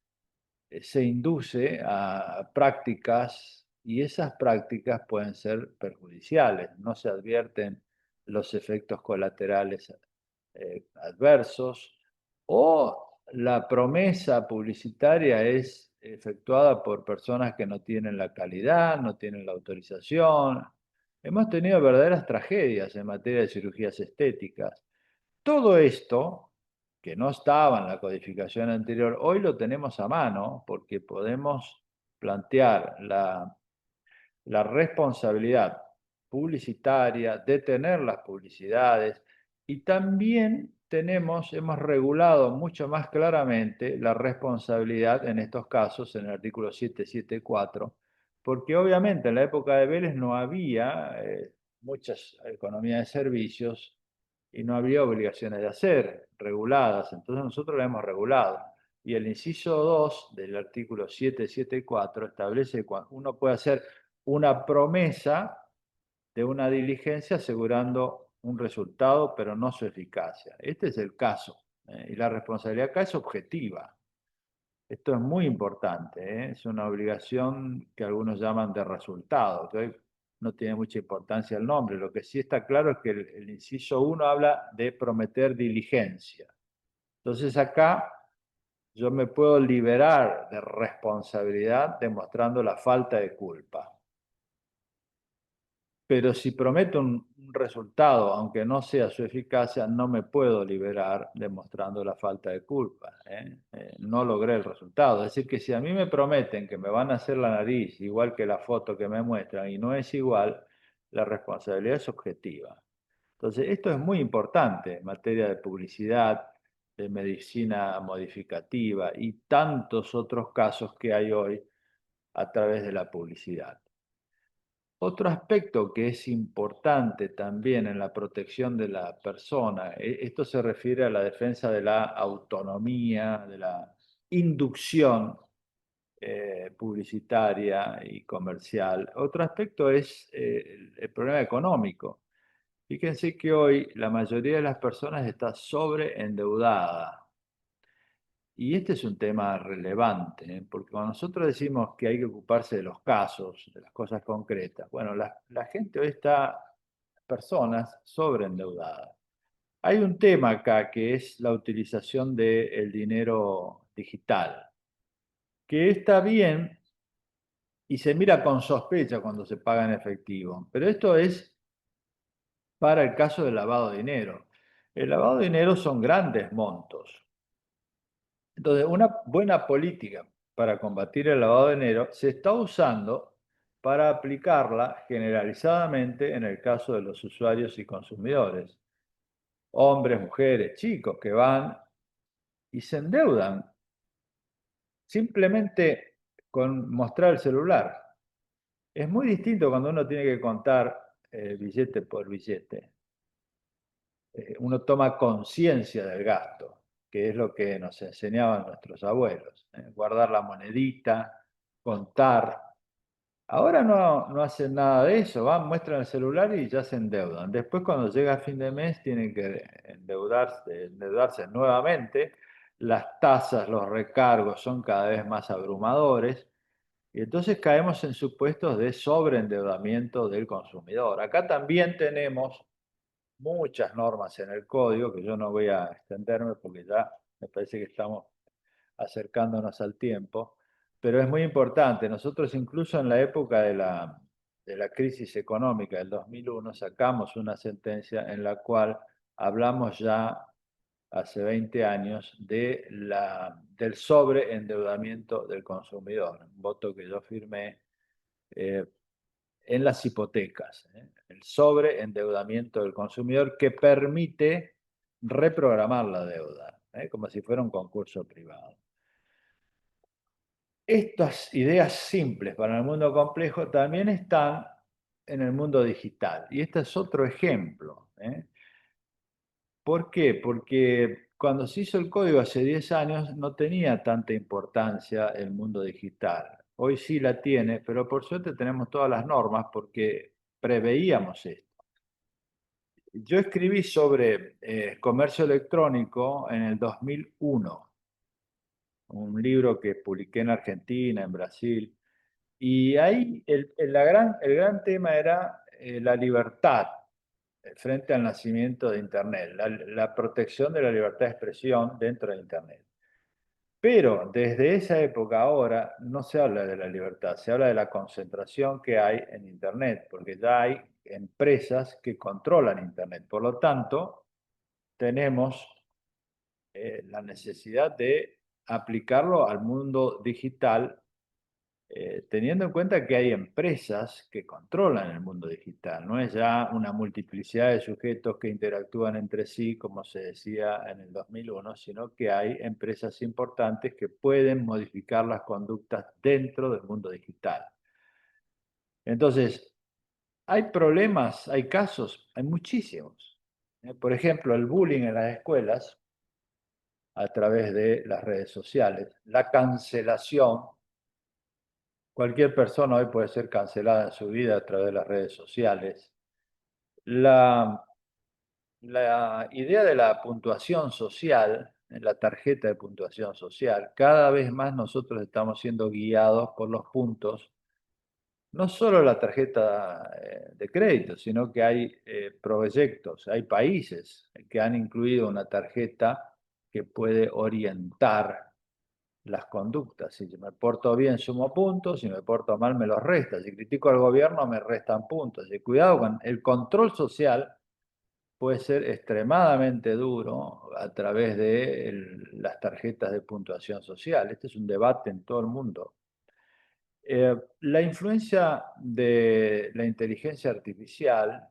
se induce a prácticas y esas prácticas pueden ser perjudiciales. No se advierten los efectos colaterales adversos o la promesa publicitaria es efectuada por personas que no tienen la calidad, no tienen la autorización. Hemos tenido verdaderas tragedias en materia de cirugías estéticas. Todo esto, que no estaba en la codificación anterior, hoy lo tenemos a mano porque podemos plantear la responsabilidad publicitaria, detener las publicidades y también hemos regulado mucho más claramente la responsabilidad en estos casos en el artículo 774, porque obviamente en la época de Vélez no había muchas economías de servicios y no había obligaciones de hacer reguladas, entonces nosotros la hemos regulado. Y el inciso 2 del artículo 774 establece que uno puede hacer una promesa de una diligencia asegurando un resultado, pero no su eficacia. Este es el caso. Y la responsabilidad acá es objetiva. Esto es muy importante. Es una obligación que algunos llaman de resultado, que hoy no tiene mucha importancia el nombre. Lo que sí está claro es que el inciso 1 habla de prometer diligencia. Entonces acá yo me puedo liberar de responsabilidad demostrando la falta de culpa. Pero si prometo un resultado, aunque no sea su eficacia, no me puedo liberar demostrando la falta de culpa. No logré el resultado. Es decir, que si a mí me prometen que me van a hacer la nariz igual que la foto que me muestran y no es igual, la responsabilidad es objetiva. Entonces, esto es muy importante en materia de publicidad de medicina modificativa y tantos otros casos que hay hoy a través de la publicidad. Otro aspecto que es importante también en la protección de la persona, esto se refiere a la defensa de la autonomía, de la inducción publicitaria y comercial. Otro aspecto es el problema económico. Fíjense que hoy la mayoría de las personas está sobreendeudada. Y este es un tema relevante, ¿eh? Porque cuando nosotros decimos que hay que ocuparse de los casos, de las cosas concretas, bueno, la gente hoy está, personas sobreendeudadas. Hay un tema acá que es la utilización del dinero digital, que está bien y se mira con sospecha cuando se paga en efectivo, pero esto es para el caso del lavado de dinero. El lavado de dinero son grandes montos. Entonces, una buena política para combatir el lavado de dinero se está usando para aplicarla generalizadamente en el caso de los usuarios y consumidores. Hombres, mujeres, chicos que van y se endeudan simplemente con mostrar el celular. Es muy distinto cuando uno tiene que contar billete por billete. Uno toma conciencia del gasto, que es lo que nos enseñaban nuestros abuelos. Guardar la monedita, contar. Ahora no hacen nada de eso, van, muestran el celular y ya se endeudan. Después cuando llega fin de mes tienen que endeudarse nuevamente. Las tasas, los recargos son cada vez más abrumadores. Y entonces caemos en supuestos de sobreendeudamiento del consumidor. Acá también tenemos muchas normas en el código, que yo no voy a extenderme porque ya me parece que estamos acercándonos al tiempo, pero es muy importante. Nosotros incluso en la época de la crisis económica del 2001 sacamos una sentencia en la cual hablamos ya hace 20 años del sobreendeudamiento del consumidor, un voto que yo firmé en las hipotecas, el sobreendeudamiento del consumidor que permite reprogramar la deuda, como si fuera un concurso privado. Estas ideas simples para el mundo complejo también están en el mundo digital. Y este es otro ejemplo. ¿Por qué? Porque cuando se hizo el código hace 10 años no tenía tanta importancia el mundo digital. Hoy sí la tiene, pero por suerte tenemos todas las normas porque preveíamos esto. Yo escribí sobre comercio electrónico en el 2001, un libro que publiqué en Argentina, en Brasil, y ahí el gran tema era la libertad frente al nacimiento de Internet, la protección de la libertad de expresión dentro de Internet. Pero desde esa época ahora no se habla de la libertad, se habla de la concentración que hay en Internet, porque ya hay empresas que controlan Internet. Por lo tanto, tenemos la necesidad de aplicarlo al mundo digital, teniendo en cuenta que hay empresas que controlan el mundo digital. No es ya una multiplicidad de sujetos que interactúan entre sí, como se decía en el 2001, sino que hay empresas importantes que pueden modificar las conductas dentro del mundo digital. Entonces, hay problemas, hay casos, hay muchísimos. Por ejemplo, el bullying en las escuelas a través de las redes sociales, la cancelación. Cualquier persona hoy puede ser cancelada en su vida a través de las redes sociales. La idea de la puntuación social, en la tarjeta de puntuación social, cada vez más nosotros estamos siendo guiados por los puntos, no solo la tarjeta de crédito, sino que hay proyectos, hay países que han incluido una tarjeta que puede orientar las conductas. Si me porto bien, sumo puntos. Si me porto mal, me los resta. Si critico al gobierno, me restan puntos. Y cuidado con el control social, puede ser extremadamente duro a través de las tarjetas de puntuación social. Este es un debate en todo el mundo. La influencia de la inteligencia artificial,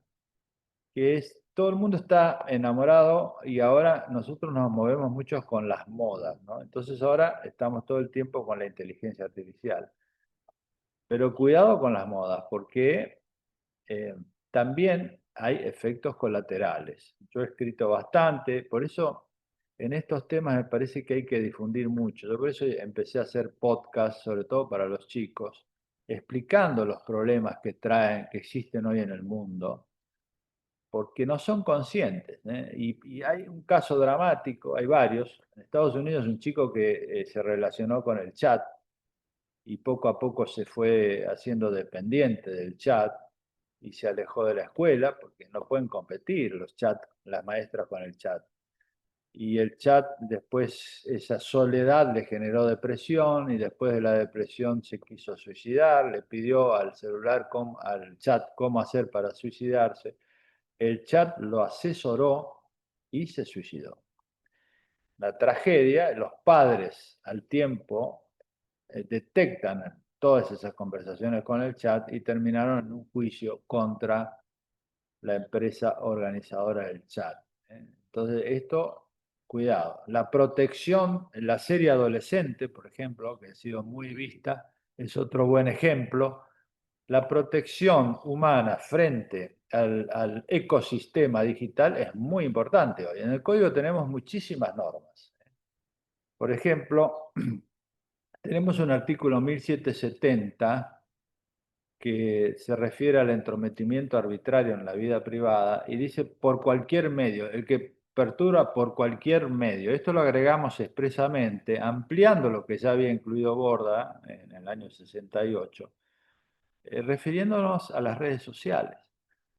que es todo el mundo está enamorado y ahora nosotros nos movemos mucho con las modas, ¿no? Entonces ahora estamos todo el tiempo con la inteligencia artificial. Pero cuidado con las modas, porque también hay efectos colaterales. Yo he escrito bastante, por eso en estos temas me parece que hay que difundir mucho. Yo por eso empecé a hacer podcasts, sobre todo para los chicos, explicando los problemas que traen, que existen hoy en el mundo, porque no son conscientes, ¿eh? Y hay un caso dramático, hay varios. En Estados Unidos un chico que se relacionó con el chat y poco a poco se fue haciendo dependiente del chat y se alejó de la escuela porque no pueden competir los chats, las maestras con el chat. Y el chat después, esa soledad le generó depresión y después de la depresión se quiso suicidar, le pidió al celular, al chat cómo hacer para suicidarse. El chat lo asesoró y se suicidó. La tragedia, los padres al tiempo detectan todas esas conversaciones con el chat y terminaron en un juicio contra la empresa organizadora del chat. Entonces, esto, cuidado. La protección, en la serie adolescente, por ejemplo, que ha sido muy vista, es otro buen ejemplo. La protección humana frente al ecosistema digital es muy importante hoy. En el código tenemos muchísimas normas. Por ejemplo, tenemos un artículo 1770 que se refiere al entrometimiento arbitrario en la vida privada y dice por cualquier medio, el que perturba por cualquier medio. Esto lo agregamos expresamente, ampliando lo que ya había incluido Borda en el año 68, refiriéndonos a las redes sociales.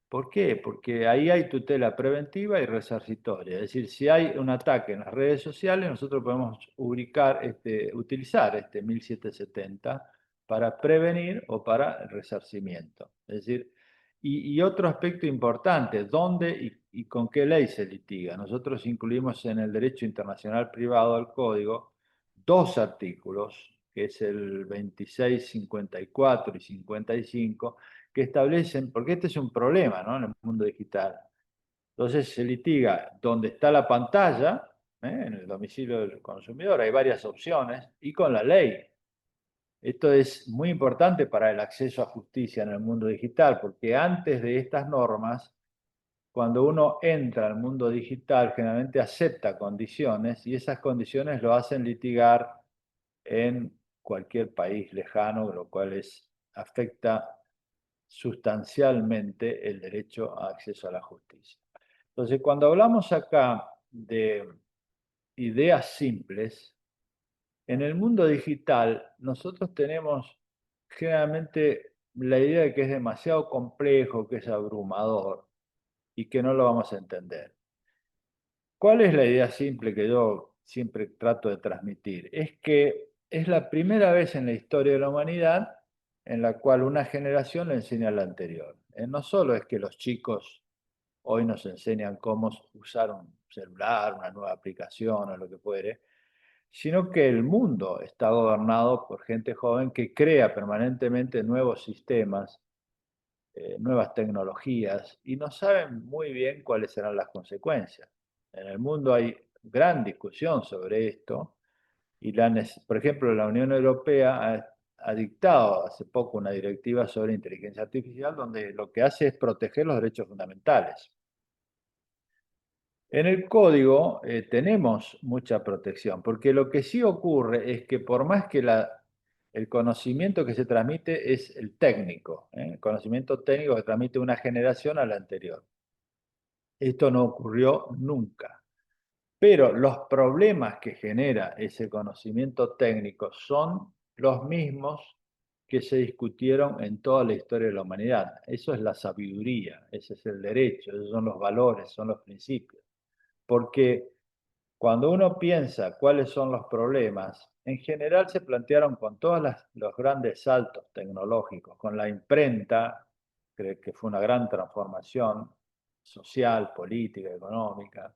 ¿Por qué? Porque ahí hay tutela preventiva y resarcitoria. Es decir, si hay un ataque en las redes sociales, nosotros podemos utilizar este 1770 para prevenir o para el resarcimiento. Es decir, y otro aspecto importante, ¿dónde y con qué ley se litiga? Nosotros incluimos en el derecho internacional privado del código dos artículos, que es el 26, 54 y 55, que establecen, porque este es un problema, ¿no?, en el mundo digital. Entonces se litiga donde está la pantalla, en el domicilio del consumidor, hay varias opciones, y con la ley. Esto es muy importante para el acceso a justicia en el mundo digital, porque antes de estas normas, cuando uno entra al mundo digital, generalmente acepta condiciones, y esas condiciones lo hacen litigar en cualquier país lejano, lo cual afecta sustancialmente el derecho a acceso a la justicia. Entonces, cuando hablamos acá de ideas simples, en el mundo digital nosotros tenemos generalmente la idea de que es demasiado complejo, que es abrumador y que no lo vamos a entender. ¿Cuál es la idea simple que yo siempre trato de transmitir? Es que es la primera vez en la historia de la humanidad en la cual una generación le enseña a la anterior. No solo es que los chicos hoy nos enseñan cómo usar un celular, una nueva aplicación o lo que fuere, sino que el mundo está gobernado por gente joven que crea permanentemente nuevos sistemas, nuevas tecnologías, y no saben muy bien cuáles serán las consecuencias. En el mundo hay gran discusión sobre esto, y por ejemplo, la Unión Europea ha dictado hace poco una directiva sobre inteligencia artificial donde lo que hace es proteger los derechos fundamentales. En el código tenemos mucha protección, porque lo que sí ocurre es que por más que el conocimiento que se transmite es el técnico, el conocimiento técnico que transmite una generación a la anterior. Esto no ocurrió nunca. Pero los problemas que genera ese conocimiento técnico son los mismos que se discutieron en toda la historia de la humanidad. Eso es la sabiduría, ese es el derecho, esos son los valores, son los principios. Porque cuando uno piensa cuáles son los problemas, en general se plantearon con todos los grandes saltos tecnológicos, con la imprenta, que fue una gran transformación social, política, económica,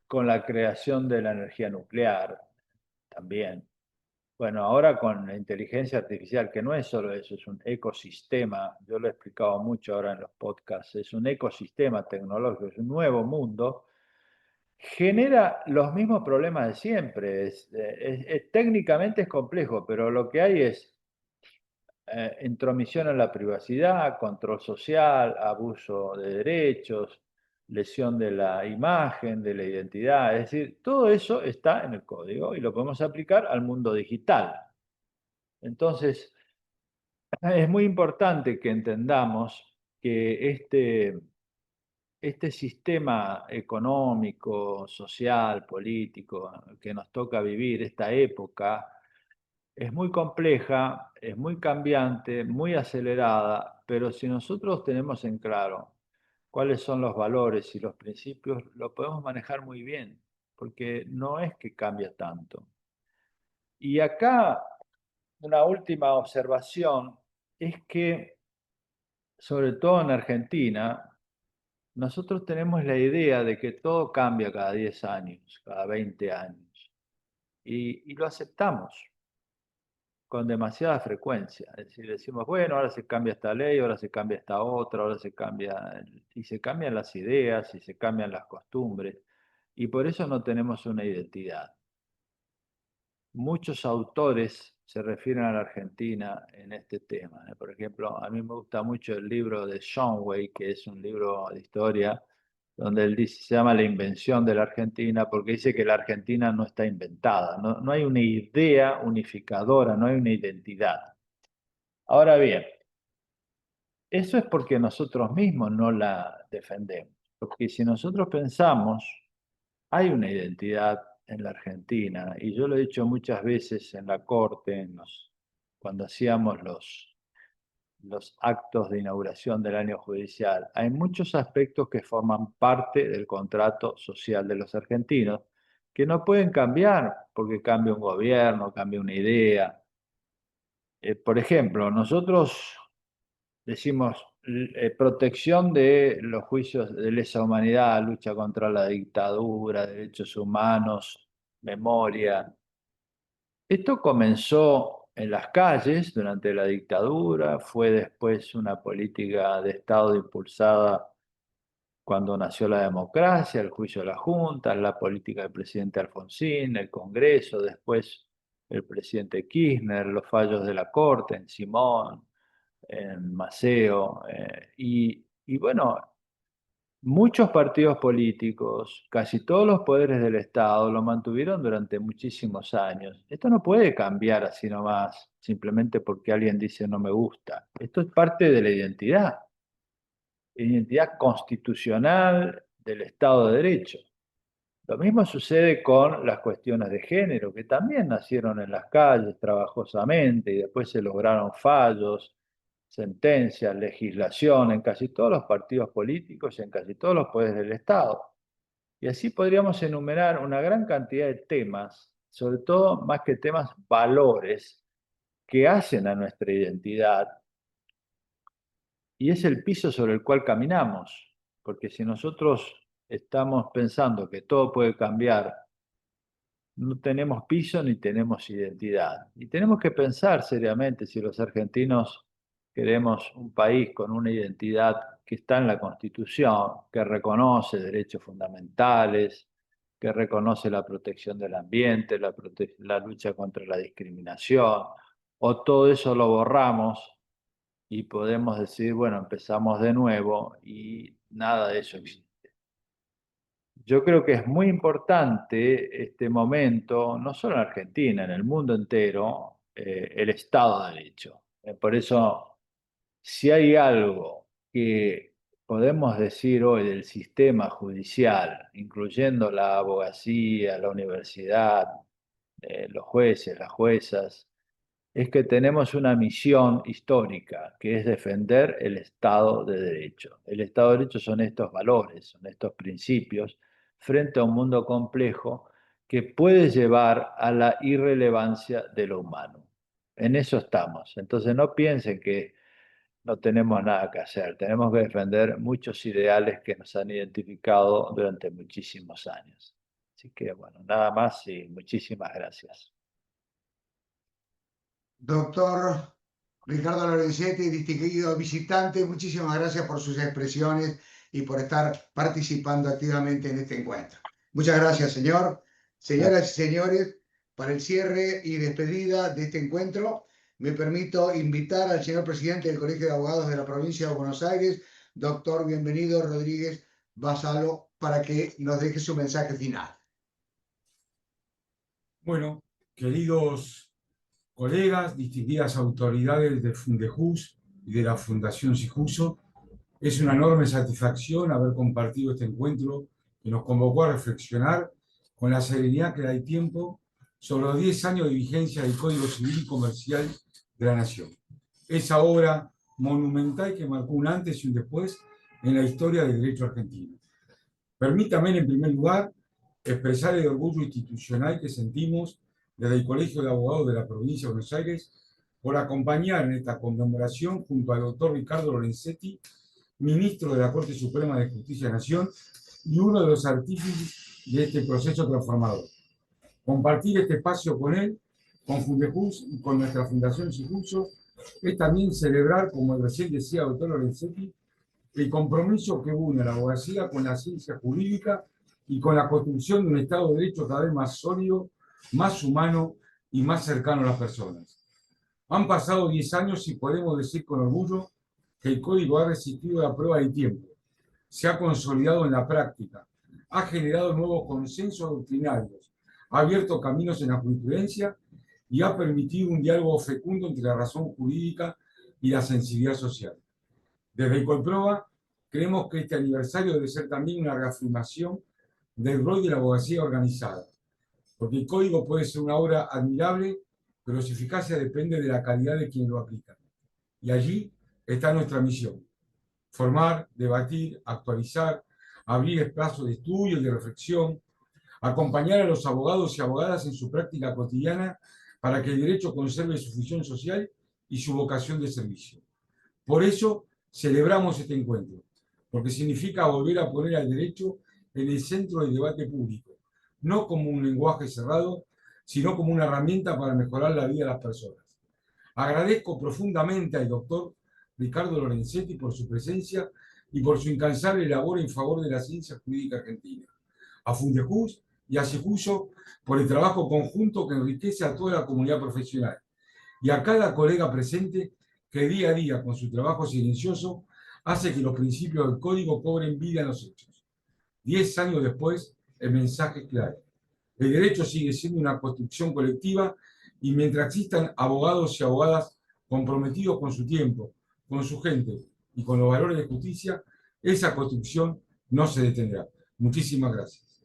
con la creación de la energía nuclear también, Bueno, ahora con la inteligencia artificial, que no es solo eso, es un ecosistema, yo lo he explicado mucho ahora en los podcasts, es un ecosistema tecnológico, es un nuevo mundo, genera los mismos problemas de siempre. Técnicamente es complejo, pero lo que hay es intromisión en la privacidad, control social, abuso de derechos, lesión de la imagen, de la identidad. Es decir, todo eso está en el código y lo podemos aplicar al mundo digital. Entonces, es muy importante que entendamos que este sistema económico, social, político que nos toca vivir, esta época, es muy compleja, es muy cambiante, muy acelerada, pero si nosotros tenemos en claro cuáles son los valores y los principios, lo podemos manejar muy bien, porque no es que cambia tanto. Y acá una última observación es que, sobre todo en Argentina, nosotros tenemos la idea de que todo cambia cada 10 años, cada 20 años, y lo aceptamos con demasiada frecuencia. Es decir, decimos, bueno, ahora se cambia esta ley, ahora se cambia esta otra, ahora se cambia, y se cambian las ideas, y se cambian las costumbres, y por eso no tenemos una identidad. Muchos autores se refieren a la Argentina en este tema. Por ejemplo, a mí me gusta mucho el libro de Shumway, que es un libro de historia, donde él dice, se llama La invención de la Argentina, porque dice que la Argentina no está inventada, no hay una idea unificadora, no hay una identidad. Ahora bien, eso es porque nosotros mismos no la defendemos. Porque si nosotros pensamos, hay una identidad en la Argentina, y yo lo he dicho muchas veces en la corte, cuando hacíamos los actos de inauguración del año judicial. Hay muchos aspectos que forman parte del contrato social de los argentinos, que no pueden cambiar porque cambia un gobierno, cambia una idea. Por ejemplo, nosotros decimos protección de los juicios de lesa humanidad, lucha contra la dictadura, derechos humanos, memoria. Esto comenzó en las calles durante la dictadura, fue después una política de Estado impulsada cuando nació la democracia, el juicio de la Junta, la política del presidente Alfonsín, el Congreso, después el presidente Kirchner, los fallos de la Corte en Simón, en Maceo, y bueno, muchos partidos políticos, casi todos los poderes del Estado lo mantuvieron durante muchísimos años. Esto no puede cambiar así nomás, simplemente porque alguien dice no me gusta. Esto es parte de la identidad constitucional del Estado de Derecho. Lo mismo sucede con las cuestiones de género, que también nacieron en las calles trabajosamente y después se lograron fallos, sentencias, legislación en casi todos los partidos políticos y en casi todos los poderes del Estado. Y así podríamos enumerar una gran cantidad de temas, sobre todo más que temas, valores que hacen a nuestra identidad, y es el piso sobre el cual caminamos, porque si nosotros estamos pensando que todo puede cambiar, no tenemos piso ni tenemos identidad. Y tenemos que pensar seriamente si los argentinos queremos un país con una identidad que está en la Constitución, que reconoce derechos fundamentales, que reconoce la protección del ambiente, la lucha contra la discriminación, o todo eso lo borramos y podemos decir, bueno, empezamos de nuevo y nada de eso existe. Yo creo que es muy importante este momento, no solo en Argentina, en el mundo entero, el Estado de Derecho. Por eso, si hay algo que podemos decir hoy del sistema judicial, incluyendo la abogacía, la universidad, los jueces, las juezas, es que tenemos una misión histórica, que es defender el Estado de Derecho. El Estado de Derecho son estos valores, son estos principios, frente a un mundo complejo que puede llevar a la irrelevancia de lo humano. En eso estamos. Entonces no piensen que no tenemos nada que hacer. Tenemos que defender muchos ideales que nos han identificado durante muchísimos años. Así que bueno, nada más y muchísimas gracias. Doctor Ricardo Lorenzetti, distinguido visitante, muchísimas gracias por sus expresiones y por estar participando activamente en este encuentro. Muchas gracias, señor. Señoras y señores, para el cierre y despedida de este encuentro, me permito invitar al señor presidente del Colegio de Abogados de la Provincia de Buenos Aires, doctor Bienvenido Rodríguez Basalo, para que nos deje su mensaje final. Bueno, queridos colegas, distinguidas autoridades de Fundejus y de la Fundación Sijuso, es una enorme satisfacción haber compartido este encuentro que nos convocó a reflexionar con la serenidad que da el tiempo sobre los 10 años de vigencia del Código Civil y Comercial de la Nación. Esa obra monumental que marcó un antes y un después en la historia del derecho argentino. Permítame, en primer lugar, expresar el orgullo institucional que sentimos desde el Colegio de Abogados de la Provincia de Buenos Aires por acompañar en esta conmemoración junto al doctor Ricardo Lorenzetti, ministro de la Corte Suprema de Justicia de la Nación y uno de los artífices de este proceso transformador. Compartir este espacio con él, con Fundejus y con nuestra Fundación Sijuso, es también celebrar, como recién decía el doctor Lorenzetti, el compromiso que une a la abogacía con la ciencia jurídica y con la construcción de un Estado de Derecho cada vez más sólido, más humano y más cercano a las personas. Han pasado 10 años y podemos decir con orgullo que el Código ha resistido la prueba del tiempo, se ha consolidado en la práctica, ha generado nuevos consensos doctrinarios, ha abierto caminos en la jurisprudencia y ha permitido un diálogo fecundo entre la razón jurídica y la sensibilidad social. Desde Colproa creemos que este aniversario debe ser también una reafirmación del rol de la abogacía organizada, porque el código puede ser una obra admirable, pero su eficacia depende de la calidad de quien lo aplica. Y allí está nuestra misión: formar, debatir, actualizar, abrir espacios de estudio y de reflexión, acompañar a los abogados y abogadas en su práctica cotidiana para que el derecho conserve su función social y su vocación de servicio. Por eso celebramos este encuentro, porque significa volver a poner al derecho en el centro del debate público, no como un lenguaje cerrado, sino como una herramienta para mejorar la vida de las personas. Agradezco profundamente al doctor Ricardo Lorenzetti por su presencia y por su incansable labor en favor de la ciencia jurídica argentina, a Fundejus y a Sijuso por el trabajo conjunto que enriquece a toda la comunidad profesional, y a cada colega presente que día a día, con su trabajo silencioso, hace que los principios del código cobren vida en los hechos. 10 años después, el mensaje es claro: el derecho sigue siendo una construcción colectiva, y mientras existan abogados y abogadas comprometidos con su tiempo, con su gente y con los valores de justicia, esa construcción no se detendrá. Muchísimas gracias.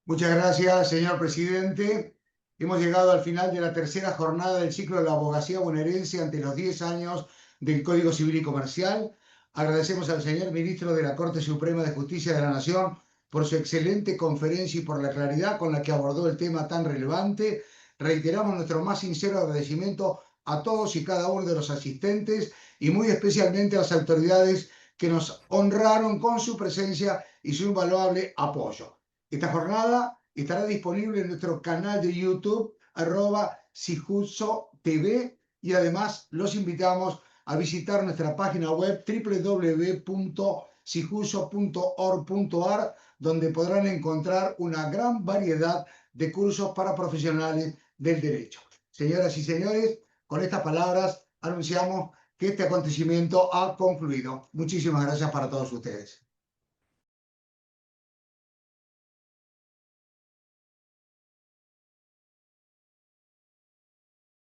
Muchas gracias, señor presidente. Hemos llegado al final de la tercera jornada del ciclo de la abogacía bonaerense ante los 10 años del Código Civil y Comercial. Agradecemos al señor ministro de la Corte Suprema de Justicia de la Nación por su excelente conferencia y por la claridad con la que abordó el tema tan relevante. Reiteramos nuestro más sincero agradecimiento a todos y cada uno de los asistentes y muy especialmente a las autoridades que nos honraron con su presencia y su invaluable apoyo. Esta jornada estará disponible en nuestro canal de YouTube, @SijussoTV, y además los invitamos a visitar nuestra página web www.sijusso.org.ar, donde podrán encontrar una gran variedad de cursos para profesionales del derecho. Señoras y señores, con estas palabras anunciamos que este acontecimiento ha concluido. Muchísimas gracias para todos ustedes.